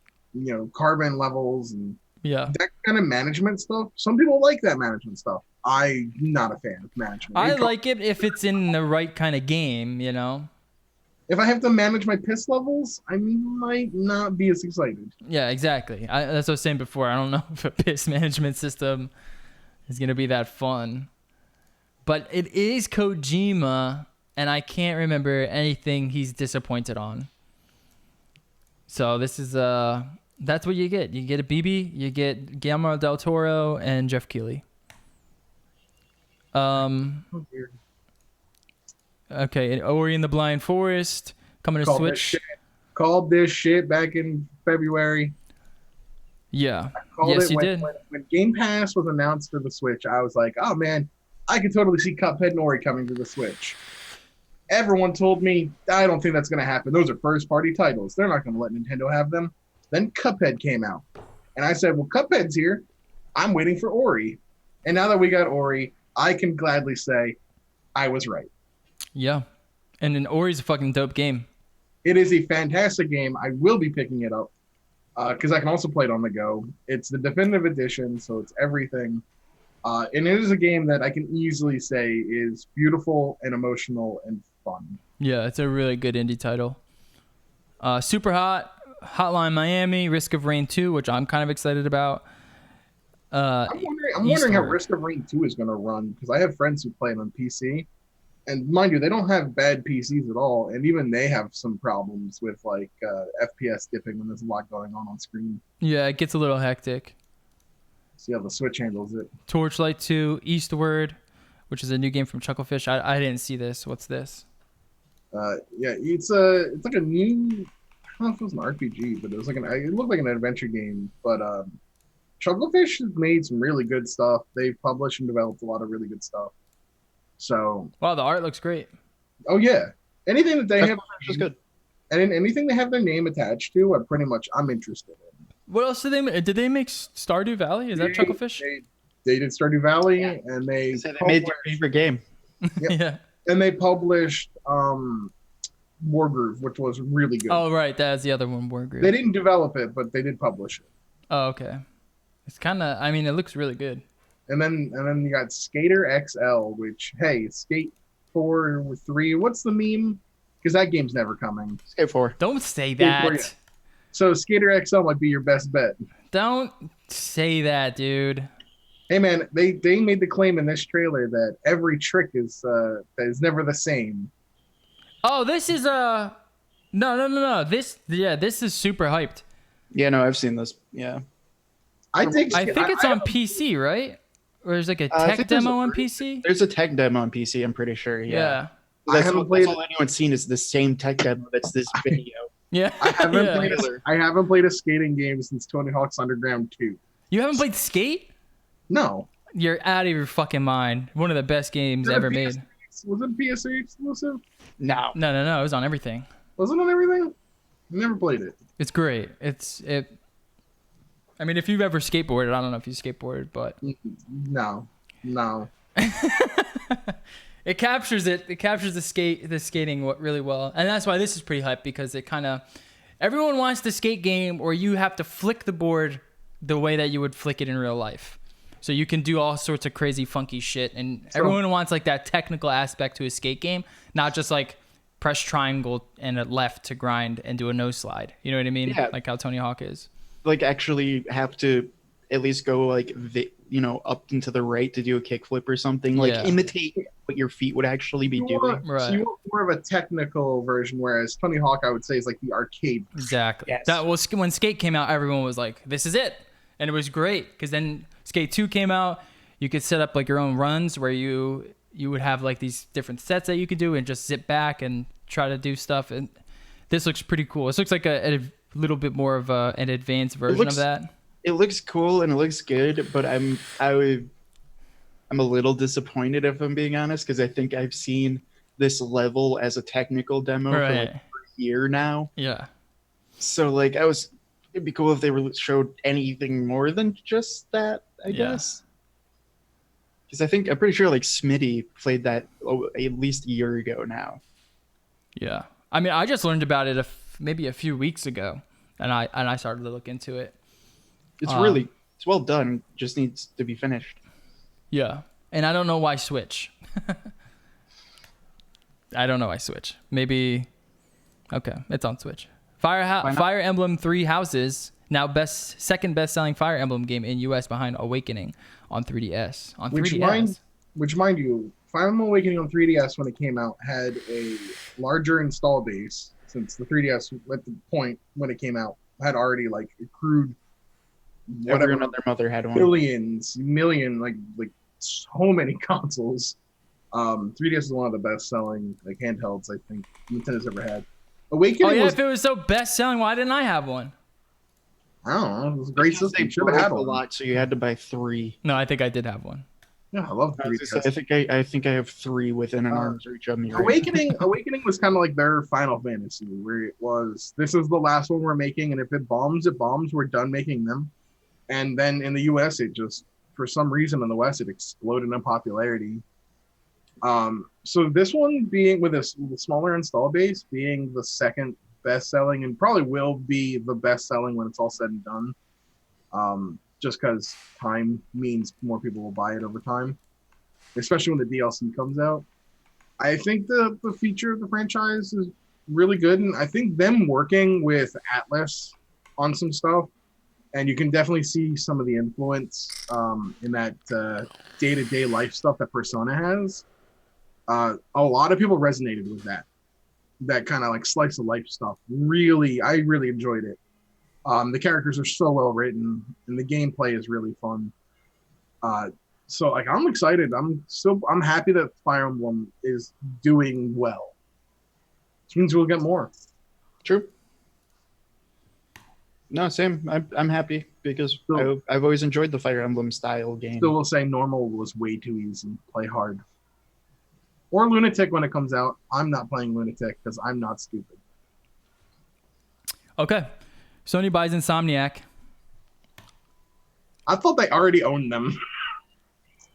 carbon levels and that kind of management stuff. Some people like that management stuff. I'm not a fan of management. I like it if it's in the right kind of game, If I have to manage my piss levels, I might not be as excited. Yeah, exactly. That's what I was saying before. I don't know if a piss management system is going to be that fun. But it is Kojima, and I can't remember anything he's disappointed on. So this is that's what you get. You get a BB, you get Guillermo del Toro, and Jeff Keighley. Okay, and Ori and the Blind Forest coming to Switch. Called this shit back in February. Yeah. Yes, you did. When Game Pass was announced for the Switch, I was like, oh man, I could totally see Cuphead and Ori coming to the Switch. Everyone told me, I don't think that's going to happen. Those are first-party titles. They're not going to let Nintendo have them. Then Cuphead came out. And I said, well, Cuphead's here. I'm waiting for Ori. And now that we got Ori, I can gladly say I was right. Yeah. And then Ori's a fucking dope game. It is a fantastic game. I will be picking it up because I can also play it on the go. It's the definitive edition, so it's everything. And it is a game that I can easily say is beautiful and emotional and fun. Yeah, it's a really good indie title. Super Hot, Hotline Miami, Risk of Rain 2, which I'm kind of excited about. I'm wondering how Risk of Rain 2 is going to run because I have friends who play it on PC. And mind you, they don't have bad PCs at all. And even they have some problems with like FPS dipping when there's a lot going on screen. Yeah, it gets a little hectic. See how the Switch handles it. Torchlight 2, Eastward, which is a new game from Chucklefish. I didn't see this. What's this? Yeah, it's like a new. I don't know if it was an RPG, but it looked like an adventure game. But Chucklefish has made some really good stuff. They've published and developed a lot of really good stuff. So. Wow, the art looks great. Oh yeah, anything that they have is good. And anything they have their name attached to, I'm interested in. What else did they make Stardew Valley? Is that Chucklefish? They did Stardew Valley, and they made their favorite game. Yep. Yeah, and they published Wargroove, which was really good. Oh right, that's the other one, Wargroove. They didn't develop it, but they did publish it. Oh okay, it's kind of. I mean, it looks really good. And then you got Skater XL, which Skate 4 or 3. What's the meme? Because that game's never coming. Skate 4. Don't say that. So Skater XL might be your best bet. Don't say that, dude. Hey man, they made the claim in this trailer that every trick is never the same. Oh, this is no. This is super hyped. Yeah, no, I've seen this. Yeah. I think it's on PC, right? Or there's like a I tech think there's demo a- on PC. There's a tech demo on PC, I'm pretty sure. Yeah. Yeah. I haven't played. That's all anyone's seen is the same tech demo that's this video. Yeah. I haven't Yeah. played. I haven't played a skating game since Tony Hawk's Underground 2. You haven't played Skate? No. You're out of your fucking mind. One of the best games ever made. Was it PSA exclusive? No. No. It was on everything. Was it on everything? I never played it. It's great. I mean, if you've ever skateboarded, I don't know if you skateboarded, but No. it captures it. It captures the skating really well, and that's why this is pretty hype because it kind of everyone wants the skate game, or you have to flick the board the way that you would flick it in real life. So you can do all sorts of crazy, funky shit, and everyone wants like that technical aspect to a skate game, not just like press triangle and a left to grind and do a no slide. You know what I mean? Yeah. Like how Tony Hawk is. Like actually have to at least go like up and to the right to do a kickflip or something. Like imitate what your feet would actually be doing. Right. So you want more of a technical version, whereas Tony Hawk, I would say, is like the arcade. Exactly. Yes. That was when Skate came out. Everyone was like, "This is it," and it was great because then Skate 2 came out. You could set up like your own runs where you would have like these different sets that you could do and just zip back and try to do stuff. And this looks pretty cool. This looks like a little bit more of an advanced version of that. It looks cool and it looks good, but I'm a little disappointed if I'm being honest because I think I've seen this level as a technical demo for like a year now. Yeah. So like it'd be cool if they showed anything more than just that, I guess. Because I'm pretty sure like Smitty played that at least a year ago now. Yeah. I mean, I just learned about it maybe a few weeks ago, and I started to look into it. It's it's well done. Just needs to be finished. Yeah. And I don't know why Switch. I don't know why Switch. Maybe. Okay, it's on Switch. Fire Emblem 3 Houses, now second best-selling Fire Emblem game in US behind Awakening on 3DS. Which mind you, Fire Emblem Awakening on 3DS when it came out had a larger install base since the 3DS at the point when it came out had already like accrued whatever Everyone and their mother had one. million, like so many consoles. 3DS is one of the best-selling like handhelds I think Nintendo's ever had. Awakening if it was so best-selling, why didn't I have one? I don't know. It was a great Because system. they Should have had broke a one. lot, so you had to buy 3. No, I think I did have one. Yeah, I love 3DS. I think I have 3 within an arm's reach of me. Right Awakening was kind of like their Final Fantasy, where it was, this is the last one we're making, and if it bombs, we're done making them. And then in the US, it just, for some reason in the West, it exploded in popularity. So this one being with a smaller install base, being the second best-selling, and probably will be the best-selling when it's all said and done, just because time means more people will buy it over time, especially when the DLC comes out. I think the feature of the franchise is really good, and I think them working with Atlas on some stuff, and you can definitely see some of the influence in that day-to-day life stuff that Persona has. A lot of people resonated with that kind of like slice of life stuff. I really enjoyed it. The characters are so well written and the gameplay is really fun. So like I'm excited. I'm happy that Fire Emblem is doing well. Which means we'll get more. True. No, same. I'm happy because I've always enjoyed the Fire Emblem style game. Still will say normal was way too easy. Play hard. Or Lunatic when it comes out. I'm not playing Lunatic because I'm not stupid. Okay. Sony buys Insomniac. I thought they already owned them.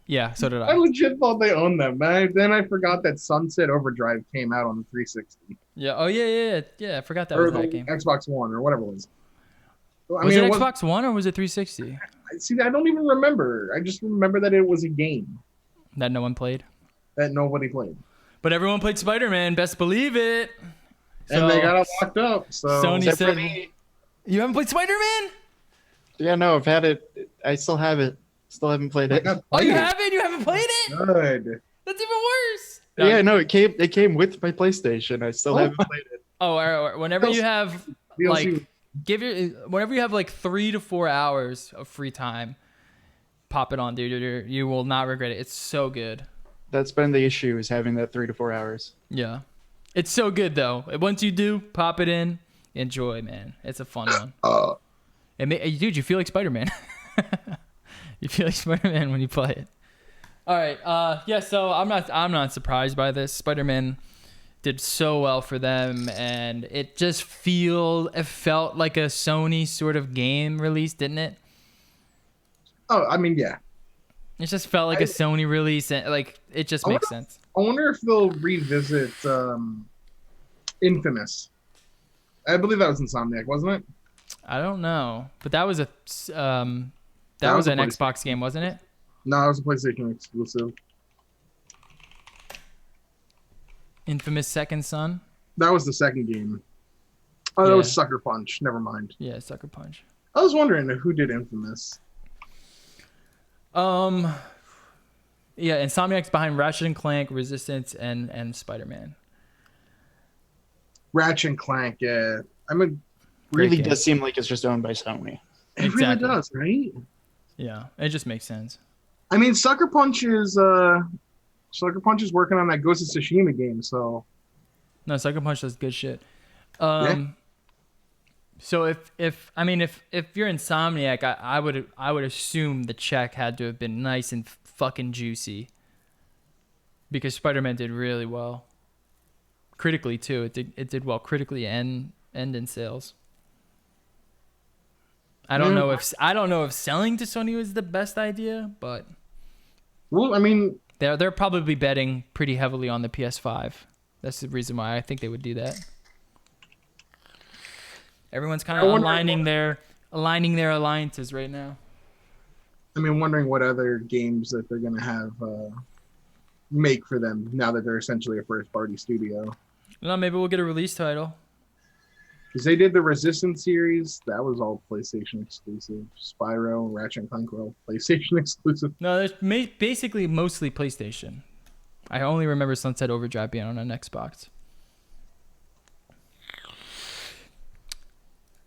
Yeah, so did I I. legit thought they owned them. Then I forgot that Sunset Overdrive came out on the 360. Yeah. Oh, yeah. I forgot that Or was the that game. Xbox One or whatever it was. Was it Xbox One or was it 360? See, I don't even remember. I just remember that it was a game That no one played. that nobody played. But everyone played Spider-Man. Best believe it. And they got it locked up. So Sony Except for said, me. You haven't played Spider-Man? Yeah, no, I've had it. I still have it. Still haven't played it. Oh, you haven't? You haven't played it? Good. That's even worse. Yeah, no, it came with my PlayStation. I still haven't played it. Oh, all right. Whenever you have DLC. whenever you have like 3 to 4 hours of free time, pop it on, dude. You will not regret it. It's so good. That's been the issue, is having that 3 to 4 hours. Yeah, it's so good though. Once you do, pop it in, enjoy, man. It's a fun one. Dude, you feel like Spider-Man. You feel like Spider-Man when you play it. All right. Yeah. So I'm not surprised by this. Spider-Man did so well for them, and it felt like a Sony sort of game release, didn't it? Oh, I mean, yeah. It just felt like a Sony release, and like it just makes sense. I wonder if they'll revisit Infamous. I believe that was Insomniac, wasn't it? I don't know, but that was an Xbox game, wasn't it? No, it was a PlayStation exclusive. Infamous Second Son. That was the second game. Oh, that was Sucker Punch. Never mind. Yeah, Sucker Punch. I was wondering who did Infamous. Yeah, Insomniac's behind Ratchet and Clank, Resistance, and Spider-Man. Ratchet and Clank, yeah. Really does seem like it's just owned by Sony. It really does, right? Yeah, it just makes sense. I mean, Sucker Punch is working on that Ghost of Tsushima game, so. No, Sucker Punch does good shit. Yeah. So if you're Insomniac, I would assume the check had to have been nice and fucking juicy. Because Spider-Man did really well. Critically too. It did well critically and in sales. I don't know if selling to Sony was the best idea, but well, I mean, they're probably betting pretty heavily on the PS5. That's the reason why I think they would do that. Everyone's kind of aligning their alliances right now. I mean, wondering what other games that they're gonna have make for them now that they're essentially a first-party studio. Well, maybe we'll get a release title. Because they did the Resistance series, that was all PlayStation exclusive. Spyro, Ratchet and Clank were all PlayStation exclusive. No, there's basically mostly PlayStation. I only remember Sunset Overdrive being on an Xbox.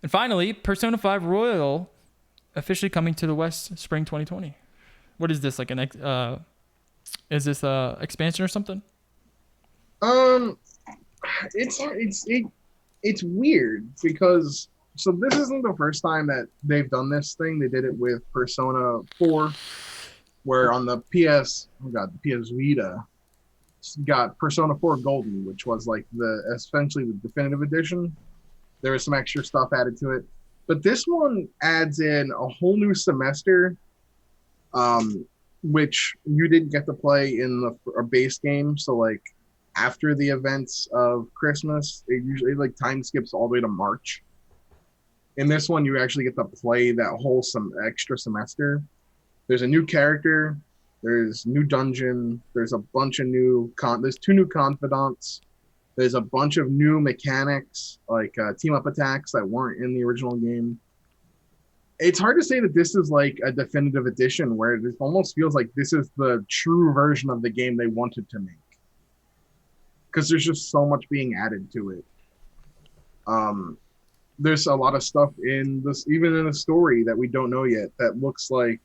And finally, Persona 5 Royal officially coming to the West spring 2020. What is this, like is this a expansion or something? It's weird because this isn't the first time that they've done this thing. They did it with Persona 4, where on the PS Vita got Persona 4 Golden, which was like essentially the definitive edition. There was some extra stuff added to it, but this one adds in a whole new semester, which you didn't get to play in the base game. So like, after the events of Christmas, it usually like time skips all the way to March. In this one, you actually get to play that whole extra semester. There's a new character, there's new dungeon, there's a bunch of there's 2 new confidants, there's a bunch of new mechanics like team up attacks that weren't in the original game. It's hard to say that this is like a definitive edition where it almost feels like this is the true version of the game they wanted to make. Because there's just so much being added to it. There's a lot of stuff in this, even in the story, that we don't know yet, that looks like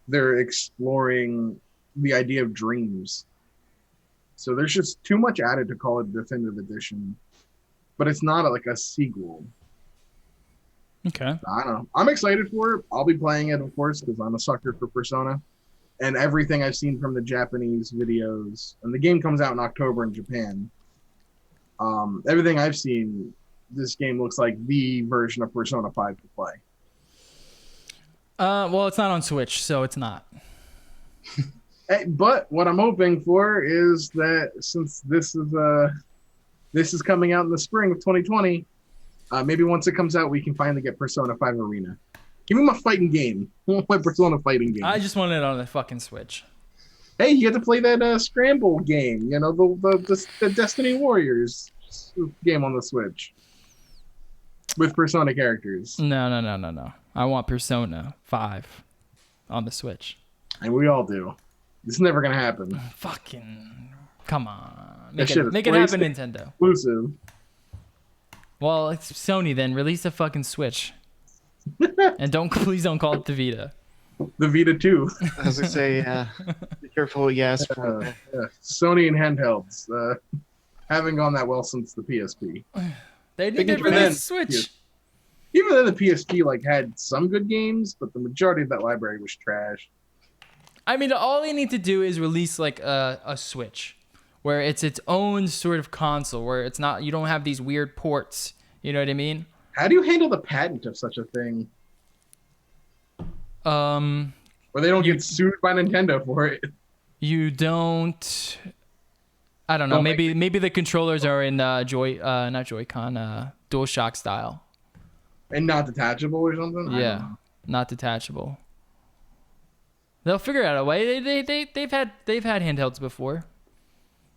they're exploring the idea of dreams. So there's just too much added to call it a definitive edition. But it's not like a sequel. Okay. I don't know. I'm excited for it. I'll be playing it, of course, because I'm a sucker for Persona. And everything I've seen from the Japanese videos, and the game comes out in October in Japan. Everything I've seen, this game looks like the version of Persona 5 to play. Well, it's not on Switch, so it's not. But what I'm hoping for is that since this is coming out in the spring of 2020, maybe once it comes out, we can finally get Persona 5 Arena. Give me my fighting game. My Persona fighting game. I just want it on the fucking Switch. Hey, you get to play that Scramble game. You know, the Destiny Warriors game on the Switch. with Persona characters. No. I want Persona 5 on the Switch. And we all do. This is never gonna happen. Fucking come on. That shit is Make it happen, Nintendo. Exclusive. Well, it's Sony then. Release a fucking Switch. And please don't call it the Vita. The Vita 2. As I say, be careful what you ask for. Sony and handhelds. Haven't gone that well since the PSP. They need to Even release then, Switch. Even then, the PSP like had some good games, but the majority of that library was trash. I mean, all they need to do is release like a Switch, where it's its own sort of console, where it's not, you don't have these weird ports. You know what I mean? How do you handle the patent of such a thing? Where they don't get sued by Nintendo for it. You don't. I don't know. Maybe the controllers are in not Joy-Con, DualShock style. And not detachable or something? Yeah, not detachable. They'll figure out a way. They've had handhelds before.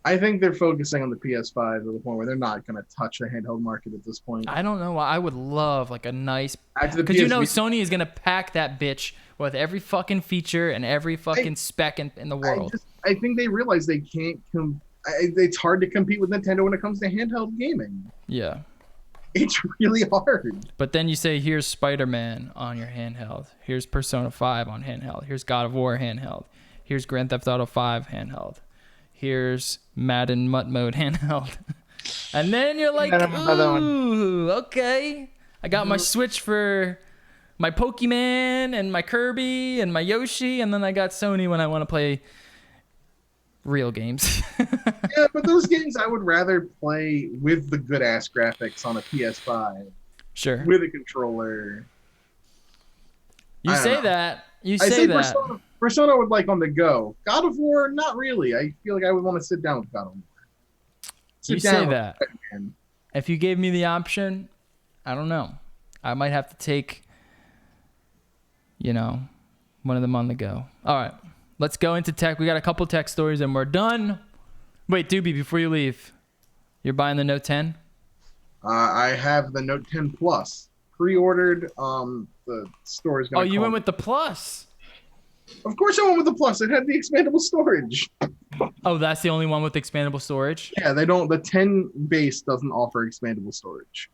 I think they're focusing on the PS5 to the point where they're not going to touch the handheld market at this point. I don't know. I would love like a nice, After the because you know PSV Sony is gonna pack that bitch with every fucking feature and every fucking spec in the world. I think they realize they can't. It's hard to compete with Nintendo when it comes to handheld gaming. Yeah. It's really hard. But then you say, here's Spider-Man on your handheld. Here's Persona 5 on handheld. Here's God of War handheld. Here's Grand Theft Auto 5 handheld. Here's Madden Mutt Mode handheld. And then you're like, ooh, okay. I got my Switch for my Pokemon and my Kirby and my Yoshi. And then I got Sony when I want to play real games. Yeah, but those games I would rather play with the good ass graphics on a PS5. Sure. With a controller. You say that. You say that. Persona would like on the go. God of War, not really. I feel like I would want to sit down with God of War. You say that. If you gave me the option, I don't know. I might have to take, one of them on the go. All right. Let's go into tech. We got a couple tech stories and we're done. Wait, Doobie, before you leave, you're buying the Note 10? I have the Note 10 Plus pre-ordered. The store is going to. Oh, you went with the Plus? Of course, I went with the Plus. It had the expandable storage. Oh, that's the only one with expandable storage? Yeah, they don't. The 10 base doesn't offer expandable storage.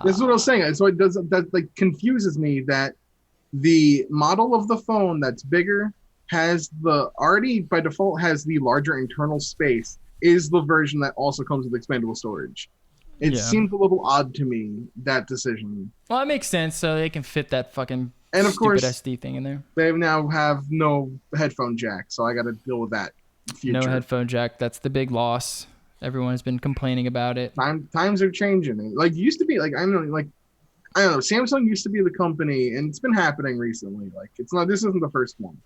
This is what I was saying. So that like confuses me that the model of the phone that's bigger has already by default has the larger internal space is the version that also comes with expandable storage. It seems a little odd to me, that decision. Well, that makes sense. So they can fit that fucking and of stupid course, SD thing in there. They now have no headphone jack, so I got to deal with that in the future. No headphone jack. That's the big loss. Everyone's been complaining about it. Times are changing. Like used to be, like I don't know. Samsung used to be the company, and it's been happening recently. Like it's not. This isn't the first one.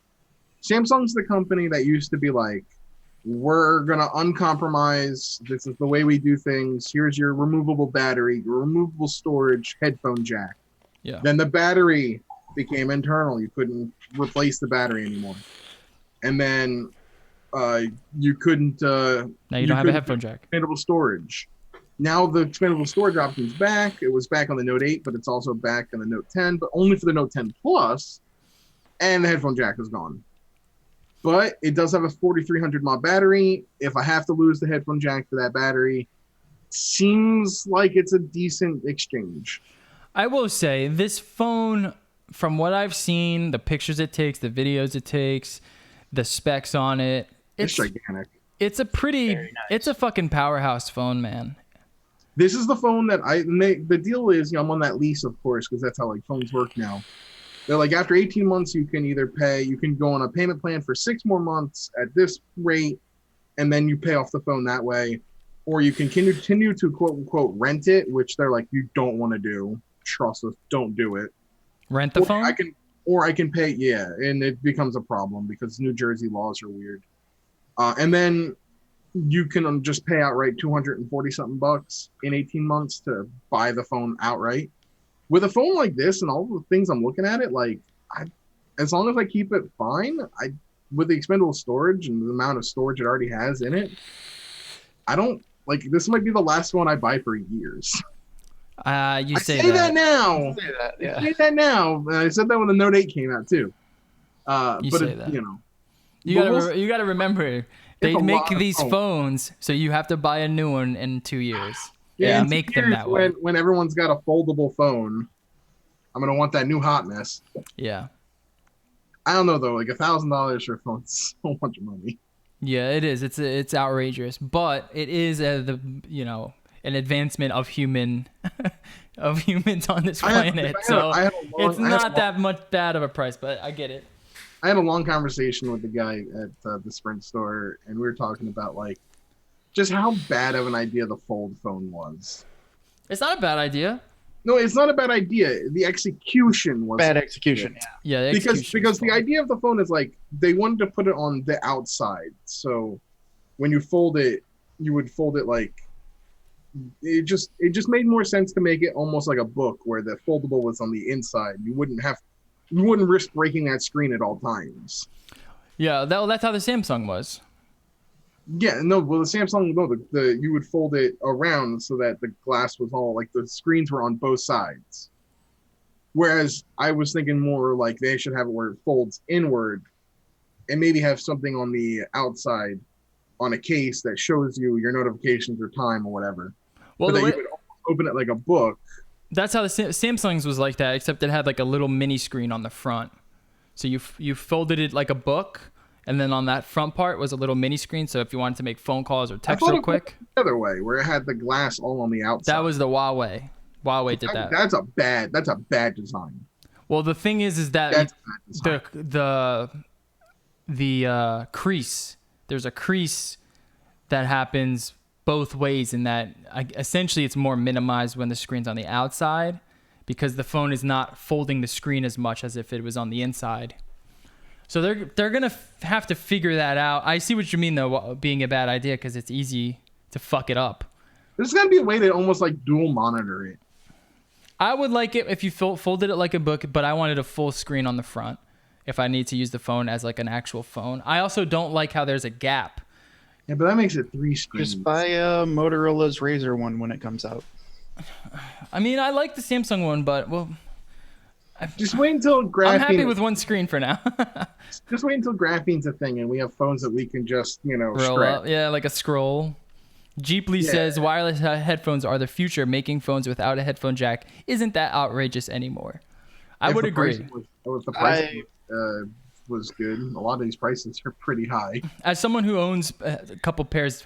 Samsung's the company that used to be like, we're gonna uncompromise. This is the way we do things. Here's your removable battery, your removable storage, headphone jack. Yeah. Then the battery became internal. You couldn't replace the battery anymore. And then you couldn't. Now you don't have a headphone jack. Expandable storage. Now the expandable storage option is back. It was back on the Note 8, but it's also back on the Note 10, but only for the Note 10 Plus. And the headphone jack is gone. But it does have a 4300 mAh battery. If I have to lose the headphone jack for that battery, seems like it's a decent exchange. I will say this phone, from what I've seen, the pictures it takes, the videos it takes, the specs on it, it's gigantic. It's a pretty, it's a fucking powerhouse phone, man. This is the phone that the deal is, I'm on that lease, of course, because that's how like phones work now. They're like, after 18 months, you can go on a payment plan for 6 more months at this rate, and then you pay off the phone that way. Or you can continue to quote unquote rent it, which they're like, you don't want to do. Trust us, don't do it. Rent the phone? I can pay, yeah, and it becomes a problem because New Jersey laws are weird. And then you can just pay outright $240-something in 18 months to buy the phone outright. With a phone like this and all the things I'm looking at it, like, as long as I keep it fine, with the expendable storage and the amount of storage it already has in it, I don't, like, this might be the last phone I buy for years. You I say say that. that now. Say that, I yeah. say that now. I said that when the Note 8 came out too. You But say it, that. you know, You but gotta we'll- you gotta remember It's they a make lot of these phones. phones, so you have to buy a new one in 2 years. yeah, They in 2 make them years that way. when everyone's got a foldable phone, I'm gonna want that new hotness. Yeah. I don't know though, like $1,000 for a phone is so much money. Yeah, it is. It's outrageous, but it is an advancement of human of humans on this planet. So it's not that much bad of a price, but I get it. I had a long conversation with the guy at the Sprint store, and we were talking about like just how bad of an idea the fold phone was. It's not a bad idea. No, it's not a bad idea. The execution was Bad execution. Yeah. Yeah, the because execution is the fine. idea of the phone is like they wanted to put it on the outside. So when you fold it, you would fold it like it just made more sense to make it almost like a book where the foldable was on the inside. You wouldn't risk breaking that screen at all times. Yeah, that's how the Samsung was. Yeah, no, well, the Samsung, no, the you would fold it around so that the glass was all like the screens were on both sides. Whereas I was thinking more like they should have it where it folds inward and maybe have something on the outside on a case that shows you your notifications or time or whatever. Well, But that you would open it like a book. that's how the Samsung's was like that, except it had like a little mini screen on the front. So you folded it like a book, and then on that front part was a little mini screen. So if you wanted to make phone calls or text real quick, The other way, where it had the glass all on the outside. that was the Huawei. Huawei did that. That's a bad design. Well, the thing is that That's a bad design. the crease. There's a crease that happens both ways in that essentially it's more minimized when the screen's on the outside because the phone is not folding the screen as much as if it was on the inside. So they're gonna have to figure that out. I see what you mean though, being a bad idea because it's easy to fuck it up. There's gonna be a way to almost like dual monitor it. I would like it if you folded it like a book, but I wanted a full screen on the front if I need to use the phone as like an actual phone. I also don't like how there's a gap. Yeah, but that makes it 3 screens. Just buy Motorola's Razr one when it comes out. I mean, I like the Samsung one, but well, Just wait until graphene. I'm happy with one screen for now. Just wait until graphene's a thing, and we have phones that we can just Roll strap. up. Yeah, like a scroll. Jeeply Yeah. says wireless headphones are the future. Making phones without a headphone jack isn't that outrageous anymore. I would agree. If the price was good, a lot of these prices are pretty high. As someone who owns a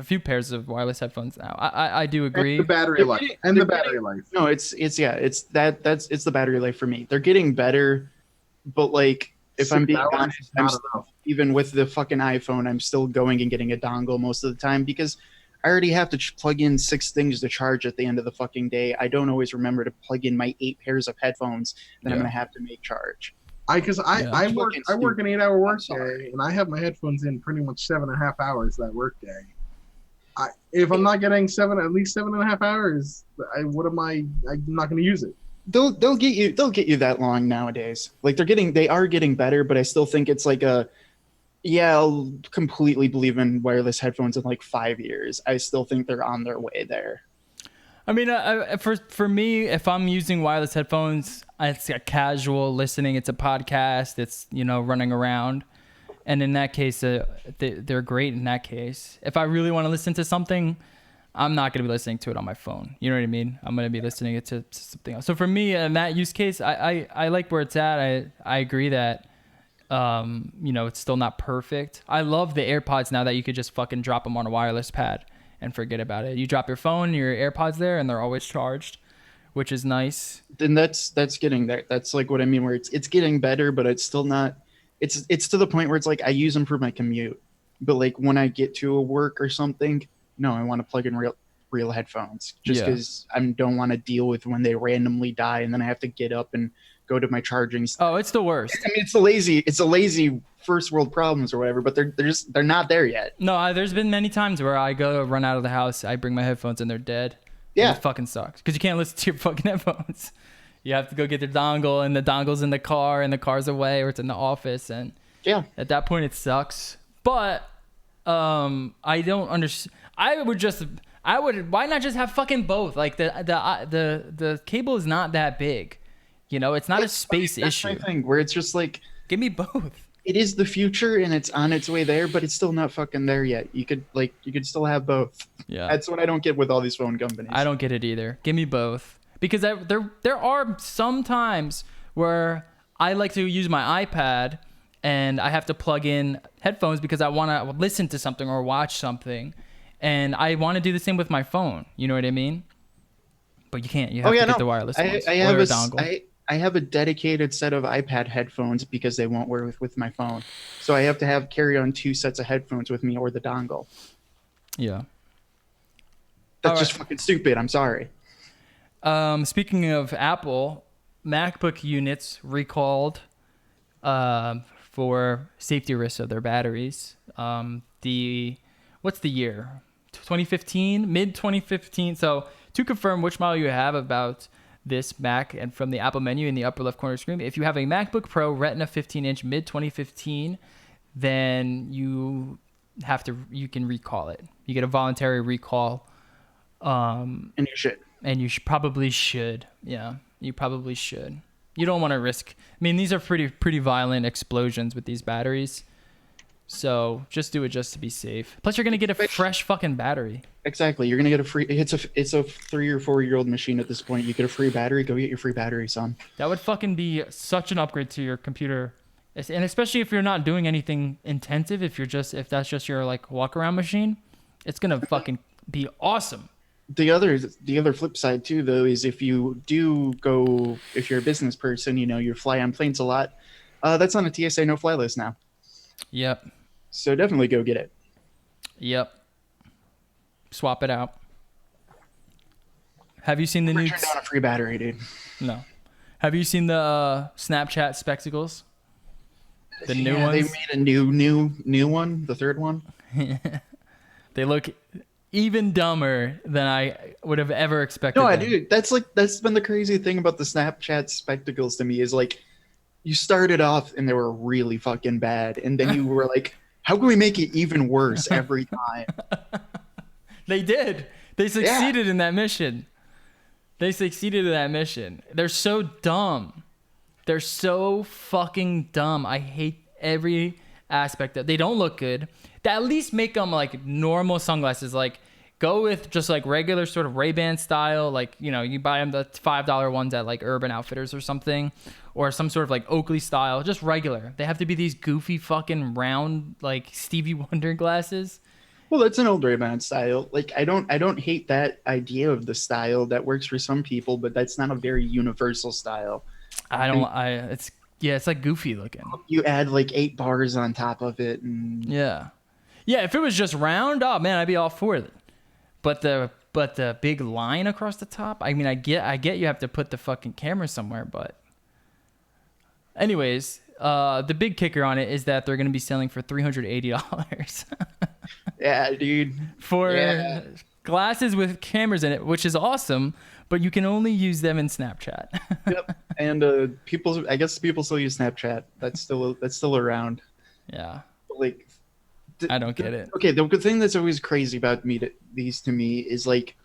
few pairs of wireless headphones now, I do agree. And the battery They're life. getting- And the they're battery life. No, it's the battery life for me. They're getting better, but like if I'm being 6 hours honest, is I'm not still, enough. even with the fucking iPhone, I'm still going and getting a dongle most of the time because I already have to plug in 6 things to charge at the end of the fucking day. I don't always remember to plug in my 8 pairs of headphones that I'm Yeah. gonna have to make charge. I Fucking work an 8-hour work sorry. day, and I have my headphones in pretty much 7.5 hours that work day. If I'm not getting at least 7.5 hours, I'm not going to use it. They'll get you that long nowadays. Like they are getting better, but I still think it's like I'll completely believe in wireless headphones in like 5 years. I still think they're on their way there. I mean, for me, if I'm using wireless headphones, it's a casual listening. It's a podcast. It's running around, and in that case, they're great. In that case, if I really want to listen to something, I'm not going to be listening to it on my phone. You know what I mean? I'm going to be listening it to something else. So for me, in that use case, I like where it's at. I agree that it's still not perfect. I love the AirPods now that you could just fucking drop them on a wireless pad and forget about it. You drop your phone, your AirPods there, and they're always charged, which is nice. Then that's getting there. That's like what I mean, where it's getting better, but it's still not. It's to the point where it's like I use them for my commute, but like when I get to a work or something, no, I want to plug in real headphones just because I don't want to deal with when they randomly die and then I have to get up and go to my charging. Oh, it's the worst. I mean, it's a lazy first world problems or whatever, but they're not there yet. No, there's been many times where I go run out of the house, I bring my headphones and they're dead. Yeah. And it fucking sucks because you can't listen to your fucking headphones. You have to go get the dongle, and the dongle's in the car, and the car's away, or it's in the office, and Yeah. at that point it sucks. But I don't understand. Why not just have fucking both? Like the cable is not that big. You know, it's not a space issue. That's my thing, where it's just like, Give me both. it is the future and it's on its way there, but it's still not fucking there yet. You could still have both. Yeah. That's what I don't get with all these phone companies. I don't get it either. Give me both. Because there are some times where I like to use my iPad and I have to plug in headphones because I want to listen to something or watch something. And I want to do the same with my phone. You know what I mean? But you can't. You have to get the wireless ones. I or have a a dongle. I have a dedicated set of iPad headphones because they won't work with my phone. So I have to carry on 2 sets of headphones with me or the dongle. Yeah. That's All just fucking stupid. I'm sorry. Speaking of Apple, MacBook units recalled for safety risks of their batteries. What's the year? 2015, mid 2015. So to confirm which model you have about this Mac, and from the Apple menu in the upper left corner screen, if you have a MacBook Pro Retina 15-inch mid 2015, then you can recall it. You get a voluntary recall. And you should. And you probably should. Yeah, you probably should. You don't want to risk. I mean, these are pretty violent explosions with these batteries. So just do it just to be safe. Plus, you're gonna get a fresh fucking battery. Exactly. You're gonna get a free. It's a 3 or 4 year old machine at this point. You get a free battery. Go get your free battery, son. That would fucking be such an upgrade to your computer, and especially if you're not doing anything intensive. If that's just your like walk around machine, it's gonna fucking be awesome. The other flip side too, though, is if you're a business person, you fly on planes a lot. That's on a TSA no fly list now. Yep. So definitely go get it. Yep. Swap it out. Have you seen the new? Turn down a free battery, dude. No. Have you seen the Snapchat spectacles? The new ones. They made a new one, the third one. They look even dumber than I would have ever expected. No, dude, that's been the crazy thing about the Snapchat spectacles to me is like, you started off and they were really fucking bad, and then you were like, how can we make it even worse every time? They did. They succeeded in that mission. They succeeded in that mission. They're so dumb. They're so fucking dumb. I hate every aspect of it. They don't look good. They at least make them like normal sunglasses. Like, go with just like regular sort of Ray-Ban style. Like, you buy them the $5 ones at like Urban Outfitters or something, or some sort of like Oakley style, just regular. They have to be these goofy fucking round like Stevie Wonder glasses. Well, that's an old Ray-Ban style. Like, I don't hate that idea of the style. That works for some people, but that's not a very universal style. It's like goofy looking. You add like 8 bars on top of it, and yeah. If it was just round, oh man, I'd be all for it. But the big line across the top, I mean, I get you have to put the fucking camera somewhere, but anyways, the big kicker on it is that they're going to be selling for $380. Yeah, dude. For glasses with cameras in it, which is awesome, but you can only use them in Snapchat. Yep. And I guess people still use Snapchat. That's still around. Yeah. Like, I don't get it. Okay, the thing that's always crazy about these to me is like,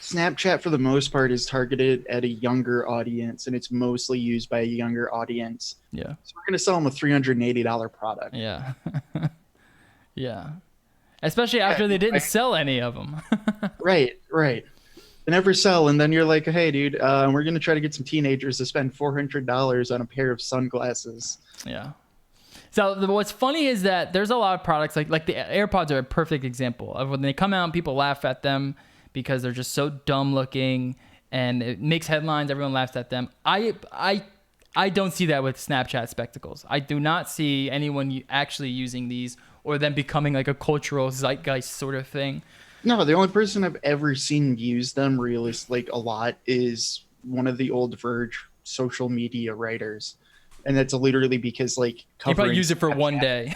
Snapchat for the most part is targeted at a younger audience, and it's mostly used by a younger audience. Yeah. So we're gonna sell them a $380 product. Yeah. Yeah. Especially after they didn't sell any of them. Right. They never sell, and then you're like, hey, dude, we're gonna try to get some teenagers to spend $400 on a pair of sunglasses. Yeah. So what's funny is that there's a lot of products like the AirPods are a perfect example of when they come out, people laugh at them because they're just so dumb looking, and it makes headlines. Everyone laughs at them. I don't see that with Snapchat spectacles. I do not see anyone actually using these or them becoming like a cultural zeitgeist sort of thing. No, the only person I've ever seen use them really like a lot is one of the old Verge social media writers. And that's literally because like he probably use it for one day.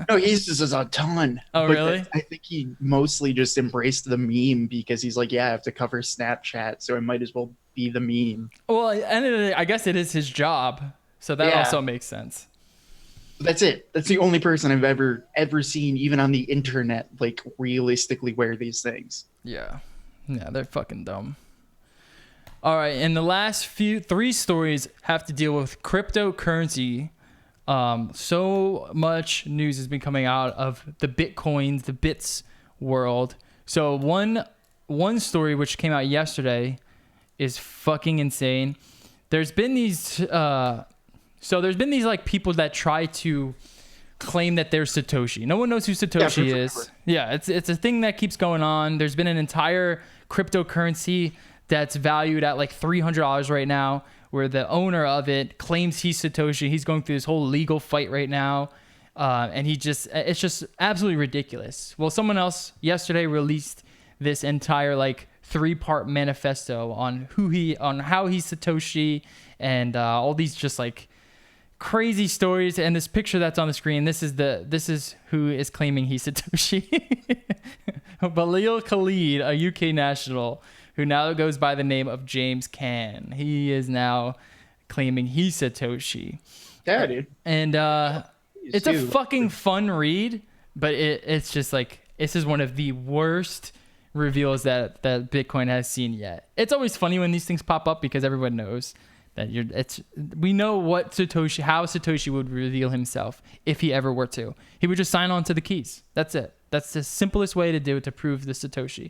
No, he uses it a ton. Oh, but really? I think he mostly just embraced the meme because he's like, yeah, I have to cover Snapchat, so I might as well be the meme. Well, and I guess it is his job, so that also makes sense. That's it. That's the only person I've ever seen, even on the internet, like realistically wear these things. Yeah. Yeah, they're fucking dumb. All right, and the last three stories have to deal with cryptocurrency. So much news has been coming out of the Bitcoins, the bits world. So one story which came out yesterday is fucking insane. There's been these like people that try to claim that they're Satoshi. No one knows who Satoshi is. Yeah, it's a thing that keeps going on. There's been an entire cryptocurrency that's valued at like $300 right now, where the owner of it claims he's Satoshi. He's going through this whole legal fight right now. And it's just absolutely ridiculous. Well, someone else yesterday released this entire like 3-part manifesto on how he's Satoshi, and all these just like crazy stories. And this picture that's on the screen, this is who is claiming he's Satoshi. Balil Khalid, a UK national who now goes by the name of James Can. He is now claiming he's Satoshi. Yeah, dude. And it's a fucking fun read, but it's just like, this is one of the worst reveals that Bitcoin has seen yet. It's always funny when these things pop up because everyone knows that we know how Satoshi would reveal himself if he ever were to. He would just sign on to the keys. That's it. That's the simplest way to do it, to prove the Satoshi.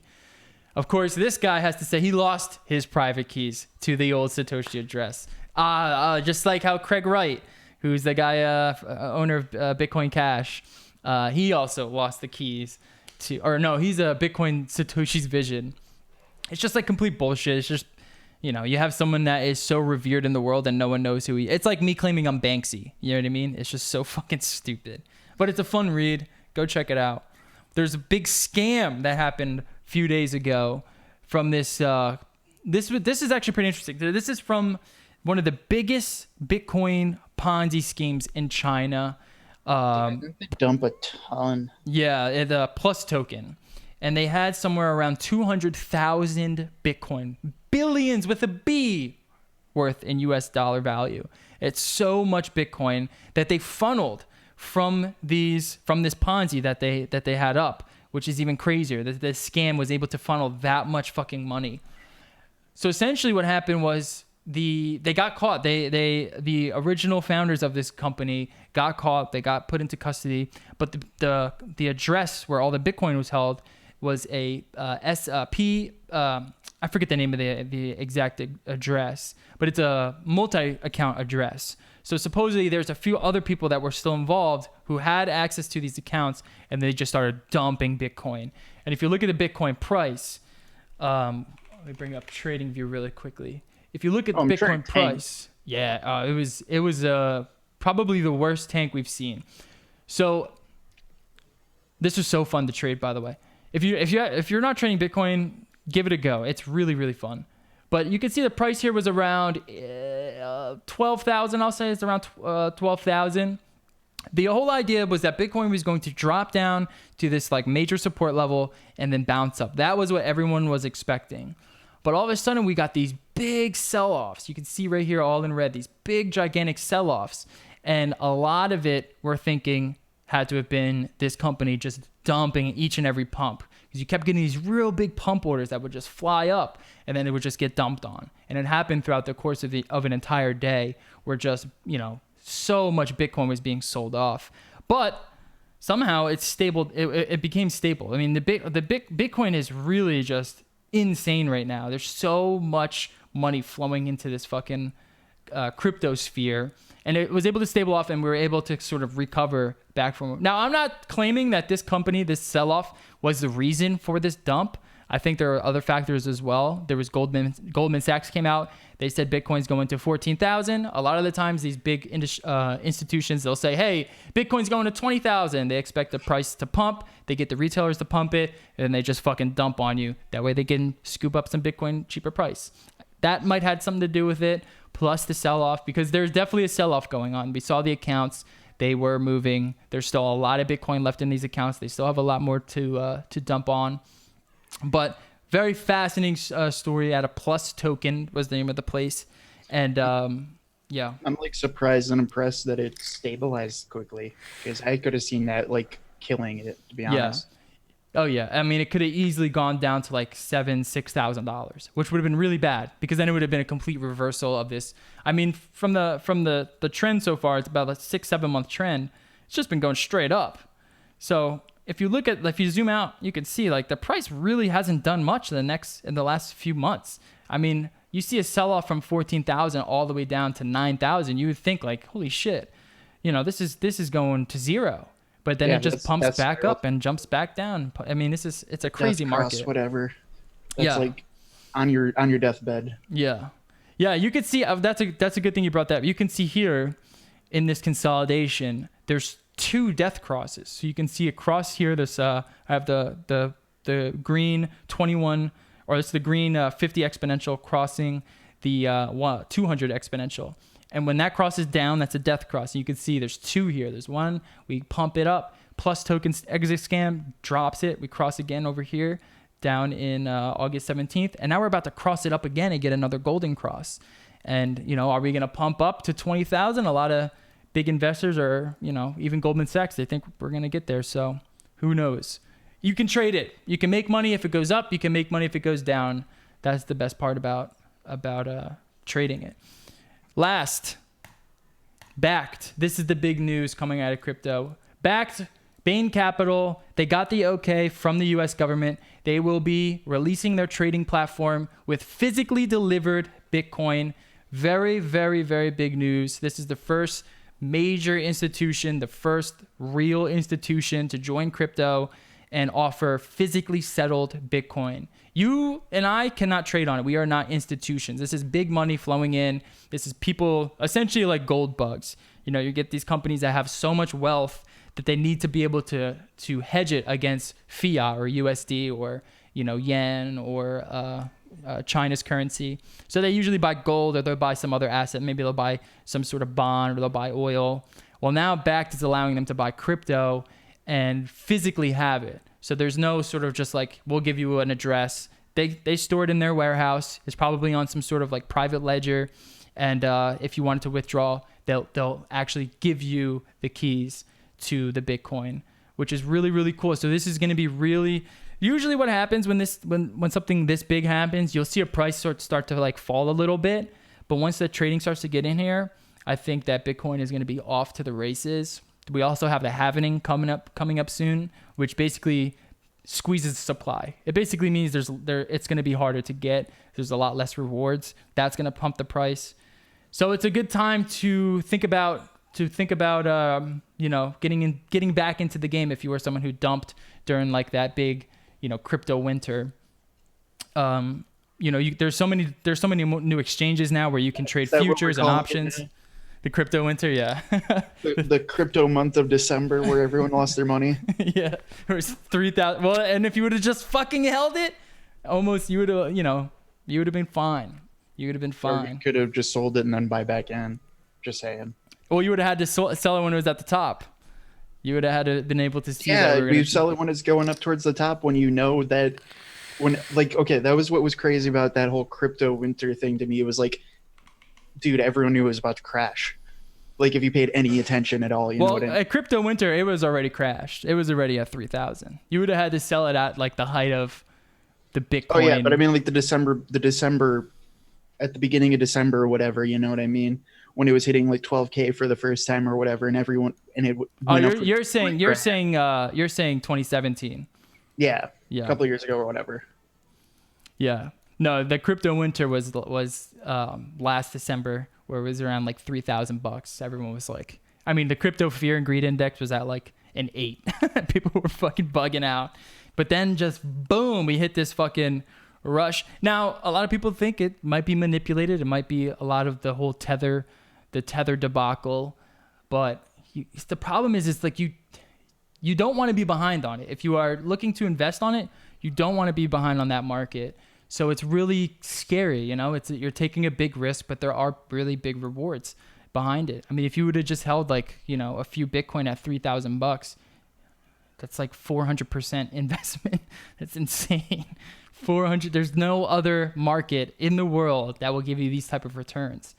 Of course, this guy has to say he lost his private keys to the old Satoshi address. Just like how Craig Wright, who's the guy, owner of Bitcoin Cash, he also lost the keys he's a Bitcoin Satoshi's Vision. It's just like complete bullshit. It's just, you have someone that is so revered in the world and no one knows who he is. It's like me claiming I'm Banksy. You know what I mean? It's just so fucking stupid. But it's a fun read. Go check it out. There's a big scam that happened a few days ago from this. This is actually pretty interesting. This is from one of the biggest Bitcoin Ponzi schemes in China. They dump a ton. Yeah, the Plus token. And they had somewhere around 200,000 Bitcoin, billions with a B, worth in US dollar value. It's so much Bitcoin that they funneled from this Ponzi that they had up, which is even crazier. The scam was able to funnel that much fucking money. So essentially what happened was they got caught. The original founders of this company got caught. They got put into custody. But the address where all the Bitcoin was held was a I forget the name of the exact address, but it's a multi-account address. So supposedly there's a few other people that were still involved who had access to these accounts, and they just started dumping Bitcoin. And if you look at the Bitcoin price, let me bring up TradingView really quickly. If you look at the Bitcoin price, it was probably the worst tank we've seen. So this was so fun to trade, by the way. If you're not trading Bitcoin, give it a go. It's really, really fun. But you can see the price here was around 12,000. I'll say it's around 12,000. The whole idea was that Bitcoin was going to drop down to this like major support level and then bounce up. That was what everyone was expecting. But all of a sudden we got these big sell-offs. You can see right here all in red, these big gigantic sell-offs. And a lot of it we're thinking had to have been this company just dumping each and every pump, because you kept getting these real big pump orders that would just fly up and then it would just get dumped on. And it happened throughout the course of an entire day where just, so much Bitcoin was being sold off. But somehow it's stable. It became stable. I mean, the Bitcoin is really just insane right now. There's so much money flowing into this fucking crypto sphere. And it was able to stable off, and we were able to sort of recover back from it. Now, I'm not claiming that this company, this sell-off, was the reason for this dump. I think there are other factors as well. There was Goldman Sachs came out. They said Bitcoin's going to 14,000. A lot of the times, these big institutions, they'll say, hey, Bitcoin's going to 20,000. They expect the price to pump. They get the retailers to pump it, and they just fucking dump on you. That way they can scoop up some Bitcoin cheaper price. That might have something to do with it, plus the sell-off, because there's definitely a sell-off going on. We saw the accounts. They were moving. There's still a lot of Bitcoin left in these accounts. They still have a lot more to dump on. But very fascinating story at a Plus token was the name of the place. And Yeah. I'm like surprised and impressed that it stabilized quickly because I could have seen that like killing it, to be Yeah. honest. Oh yeah, I mean it could have easily gone down to like $6,000, which would have been really bad because then it would have been a complete reversal of this. I mean, from the trend so far, it's about a 6-7 month trend. It's just been going straight up. So if you zoom out, you can see like the price really hasn't done much in the last few months. I mean, you see a sell off from 14,000 all the way down to 9,000. You would think like, holy shit, this is going to zero. But then Yeah, it just pumps that's back real. up and jumps back down. I mean, it's a crazy Death cross, market. whatever. That's Yeah. like on your deathbed. Yeah. Yeah, you could see that's a good thing you brought that up. You can see here in this consolidation, there's 2 death crosses. So you can see across here this I have the green 21 or it's the green 50 exponential crossing the 200 exponential. And when that crosses down, that's a death cross. And you can see there's 2 here. There's one, we pump it up, plus token exit scam drops it. We cross again over here down in August 17th. And now we're about to cross it up again and get another golden cross. And, are we going to pump up to 20,000? A lot of big investors or, even Goldman Sachs, they think we're going to get there. So who knows? You can trade it. You can make money if it goes up. You can make money if it goes down. That's the best part about trading it. Last, Backed. This is the big news coming out of crypto. Backed, Bain Capital, they got the okay from the US government. They will be releasing their trading platform with physically delivered Bitcoin. Very, very, very big news. This is the first major institution, the first real institution to join crypto and offer physically settled Bitcoin. You and I cannot trade on it. We are not institutions. This is big money flowing in. This is people essentially like gold bugs. You get these companies that have so much wealth that they need to be able to hedge it against fiat or USD or yen or China's currency. So they usually buy gold or they'll buy some other asset. Maybe they'll buy some sort of bond or they'll buy oil. Well, now Bakkt is allowing them to buy crypto and physically have it. So there's no sort of just like, we'll give you an address. They store it in their warehouse. It's probably on some sort of like private ledger. And if you wanted to withdraw, they'll actually give you the keys to the Bitcoin, which is really, really cool. So this is going to be really, usually what happens when something this big happens, you'll see a price start to like fall a little bit. But once the trading starts to get in here, I think that Bitcoin is going to be off to the races. We also have the halvening coming up soon, which basically squeezes supply. It basically means it's going to be harder to get. There's a lot less rewards. That's going to pump the price. So it's a good time to think about getting back into the game if you were someone who dumped during like that big crypto winter. There's so many new exchanges now where you can trade futures and options. The crypto winter, yeah. the crypto month of December where everyone lost their money. Yeah, it was 3,000. Well, and if you would have just fucking held it, almost you would have been fine. You would have been fine. Or you could have just sold it and then buy back in. Just saying. Well, you would have had to sell it when it was at the top. You would have had to been able to see. Yeah, you sell it when it's going up towards the top. When that was what was crazy about that whole crypto winter thing to me. It was like, dude, everyone knew it was about to crash. Like if you paid any attention at all, know what I mean? At crypto winter, it was already crashed. It was already at 3,000. You would have had to sell it at like the height of the Bitcoin. Oh yeah, but I mean like the December, at the beginning of December or whatever, you know what I mean? When it was hitting like 12K for the first time or whatever, and everyone and it. You're saying 2017. Yeah. A couple of years ago or whatever. Yeah. No, the crypto winter was last December, where it was around like $3,000. Everyone was like, I mean, the crypto fear and greed index was at like an 8. People were fucking bugging out. But then just boom, we hit this fucking rush. Now, a lot of people think it might be manipulated. It might be a lot of the whole tether debacle. But the problem is, it's like you don't want to be behind on it. If you are looking to invest on it, you don't want to be behind on that market. So it's really scary, you're taking a big risk, but there are really big rewards behind it. I mean, if you would have just held like, a few Bitcoin at $3,000, that's like 400% investment. That's insane. 400. There's no other market in the world that will give you these type of returns.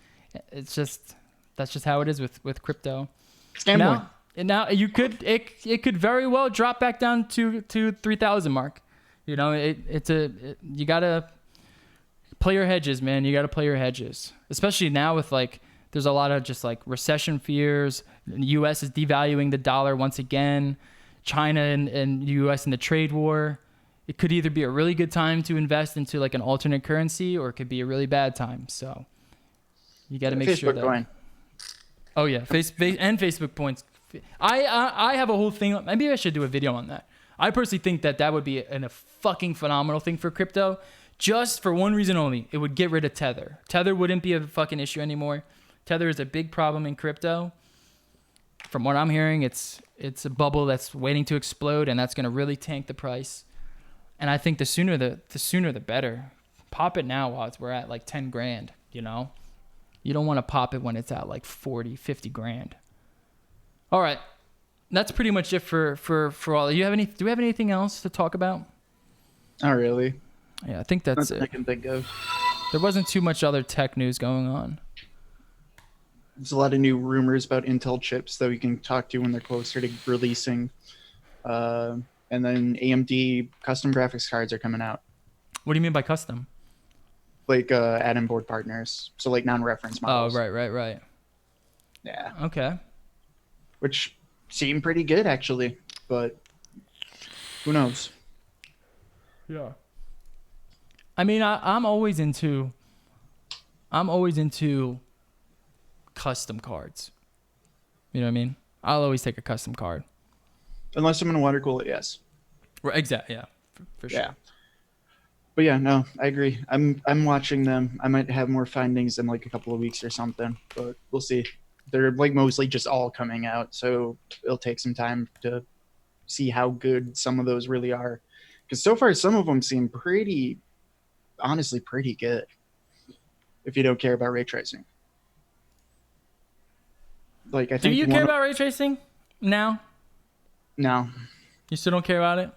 It's just That's just how it is with crypto. It's gambling. Now you could it could very well drop back down to 3,000 mark. You know, you gotta play your hedges, man. You gotta play your hedges, especially now with like there's a lot of just like recession fears. The U.S. is devaluing the dollar once again. China and U.S. in the trade war. It could either be a really good time to invest into like an alternate currency, or it could be a really bad time. So you got to make sure that. Coin. Oh yeah, Facebook points. I have a whole thing. Maybe I should do a video on that. I personally think that would be a fucking phenomenal thing for crypto, just for one reason only. It would get rid of Tether. Tether wouldn't be a fucking issue anymore. Tether is a big problem in crypto. From what I'm hearing, it's a bubble that's waiting to explode, and that's going to really tank the price. And I think the sooner the better. Pop it now while we're at like 10 grand, you know? You don't want to pop it when it's at like 40, 50 grand. All right. That's pretty much it for all. Do we have anything else to talk about? Not really. Yeah, I think that's it. I can think of. There wasn't too much other tech news going on. There's a lot of new rumors about Intel chips that we can talk to when they're closer to releasing. And then AMD custom graphics cards are coming out. What do you mean by custom? Like add-in board partners. So like non-reference models. Oh, right. Yeah. Okay. Which seem pretty good actually, but who knows? Yeah. I mean, I'm always into custom cards. You know what I mean? I'll always take a custom card. Unless I'm in a water cooler, yes. Right, exactly. Yeah, for sure. Yeah. But yeah, no, I agree. I'm watching them. I might have more findings in like a couple of weeks or something, but we'll see. They're like mostly just all coming out, so it'll take some time to see how good some of those really are. Because so far, some of them seem honestly pretty good. If you don't care about ray tracing. Like I think. Do you care about ray tracing now? No. You still don't care about it?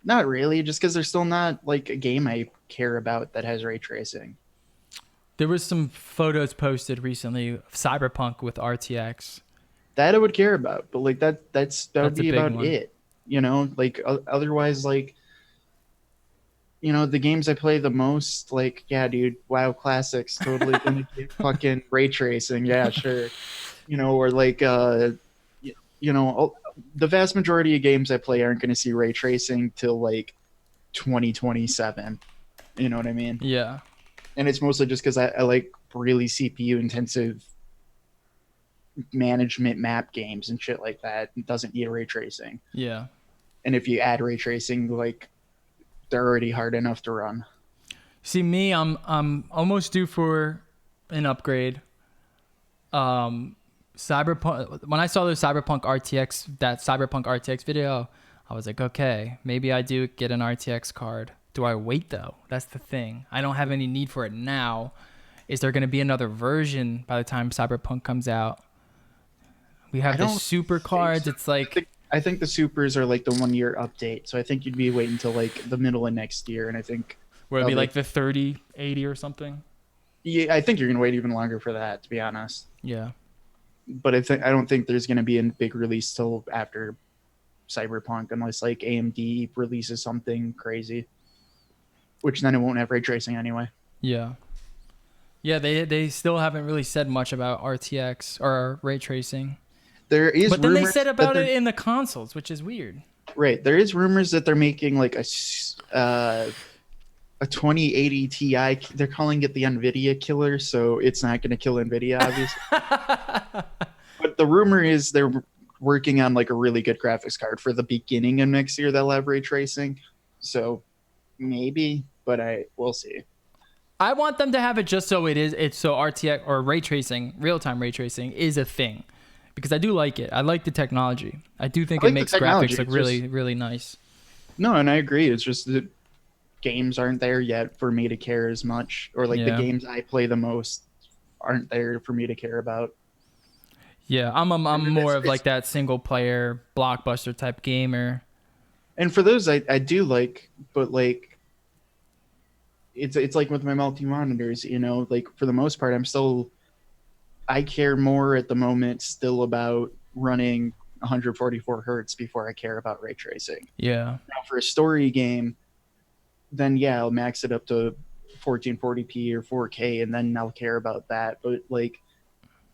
Not really, just because there's still not like a game I care about that has ray tracing. There was some photos posted recently of Cyberpunk with RTX. That I would care about, but like that would be about one. it. You know, like otherwise, like you know, the games I play the most, like yeah, dude, WoW classics, totally gonna get fucking ray tracing. Yeah, sure. You know, or like you know, the vast majority of games I play aren't going to see ray tracing till like 2027. You know what I mean? Yeah. And it's mostly just because I like really CPU intensive management map games and shit like that. It doesn't need ray tracing. Yeah. And if you add ray tracing, like they're already hard enough to run. See me, I'm almost due for an upgrade. Cyberpunk. When I saw the Cyberpunk RTX video, I was like, okay, maybe I do get an RTX card. Do I wait though? That's the thing. I don't have any need for it now. Is there going to be another version by the time Cyberpunk comes out? We have the super cards. So. It's like I think the supers are like the 1 year update. So I think you'd be waiting until like the middle of next year, and I think where it'd be like the 3080 or something. Yeah, I think you're gonna wait even longer for that, to be honest. Yeah. But I don't think there's going to be a big release till after Cyberpunk, unless like AMD releases something crazy, which then it won't have ray tracing anyway. Yeah. Yeah, they still haven't really said much about RTX or ray tracing. There is, but then they said about it in the consoles, which is weird. Right. There is rumors that they're making like a 2080 Ti. They're calling it the NVIDIA killer, so it's not going to kill NVIDIA, obviously. But the rumor is they're working on like a really good graphics card for the beginning of next year that'll have ray tracing. So maybe, but we'll see. I want them to have it just so it's so RTX or ray tracing, real-time ray tracing is a thing. Because I do like it. I like the technology. I do think it makes graphics look really, really nice. No, and I agree. It's just that games aren't there yet for me to care as much, or like the games I play the most aren't there for me to care about. Yeah, I'm more of like that single player blockbuster type gamer. And for those I do like, but like it's like with my multi monitors, you know, like for the most part I'm still I care more at the moment still about running 144 hertz before I care about ray tracing. Yeah. Now, for a story game, then yeah, I'll max it up to 1440p or 4K, and then I'll care about that. But like,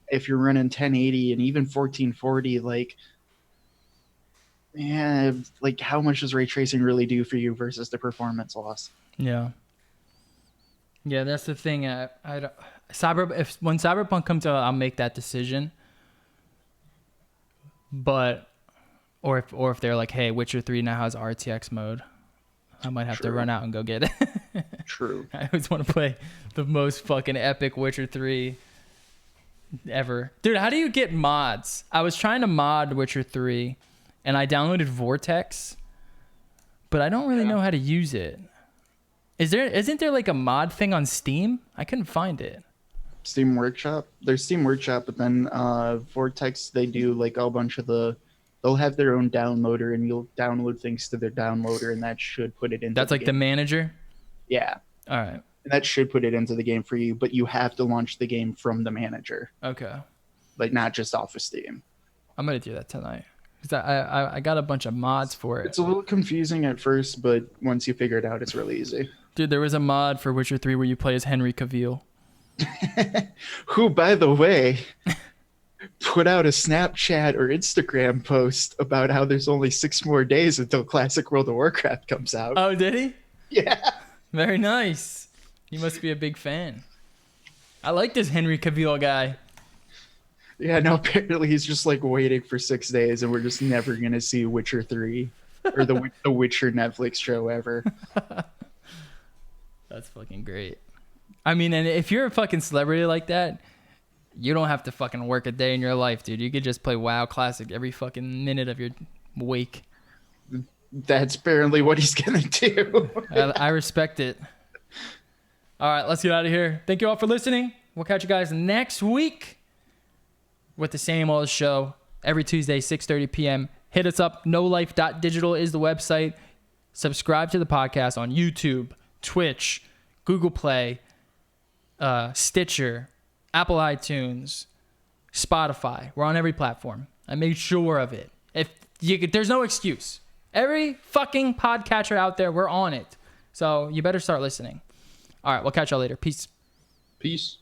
if you're running 1080 and even 1440, like, yeah, like how much does ray tracing really do for you versus the performance loss? Yeah. Yeah, that's the thing. When Cyberpunk comes out, I'll make that decision. But or if they're like, hey, Witcher 3 now has RTX mode, I might have to run out and go get it. True. I always want to play the most fucking epic Witcher 3 ever. Dude, how do you get mods? I was trying to mod Witcher 3 and I downloaded Vortex, but I don't really know how to use it. Isn't there like a mod thing on Steam? I couldn't find it. Steam Workshop. There's Steam Workshop, but then Vortex, they do like a bunch of they'll have their own downloader, and you'll download things to their downloader, and that should put it into That's like the manager? Yeah. All right. And that should put it into the game for you, but you have to launch the game from the manager. Okay. Like, not just off of Steam. I'm going to do that tonight. Because I got a bunch of mods for it. It's a little confusing at first, but once you figure it out, it's really easy. Dude, there was a mod for Witcher 3 where you play as Henry Cavill. Who, by the way, put out a Snapchat or Instagram post about how there's only 6 more days until Classic World of Warcraft comes out. Oh, did he? Yeah. Very nice. You must be a big fan. I like this Henry Cavill guy. Yeah, no, apparently he's just like waiting for 6 days, and we're just never going to see Witcher 3 or the Witcher Netflix show ever. That's fucking great. I mean, and if you're a fucking celebrity like that, you don't have to fucking work a day in your life, dude. You could just play WoW Classic every fucking minute of your week. That's apparently what he's going to do. I respect it. All right, let's get out of here. Thank you all for listening. We'll catch you guys next week with the same old show every Tuesday, 6:30 p.m. Hit us up. NoLife.digital is the website. Subscribe to the podcast on YouTube, Twitch, Google Play, Stitcher, Apple iTunes, Spotify. We're on every platform. I made sure of it. There's no excuse. Every fucking podcatcher out there, we're on it. So you better start listening. All right, we'll catch y'all later. Peace. Peace.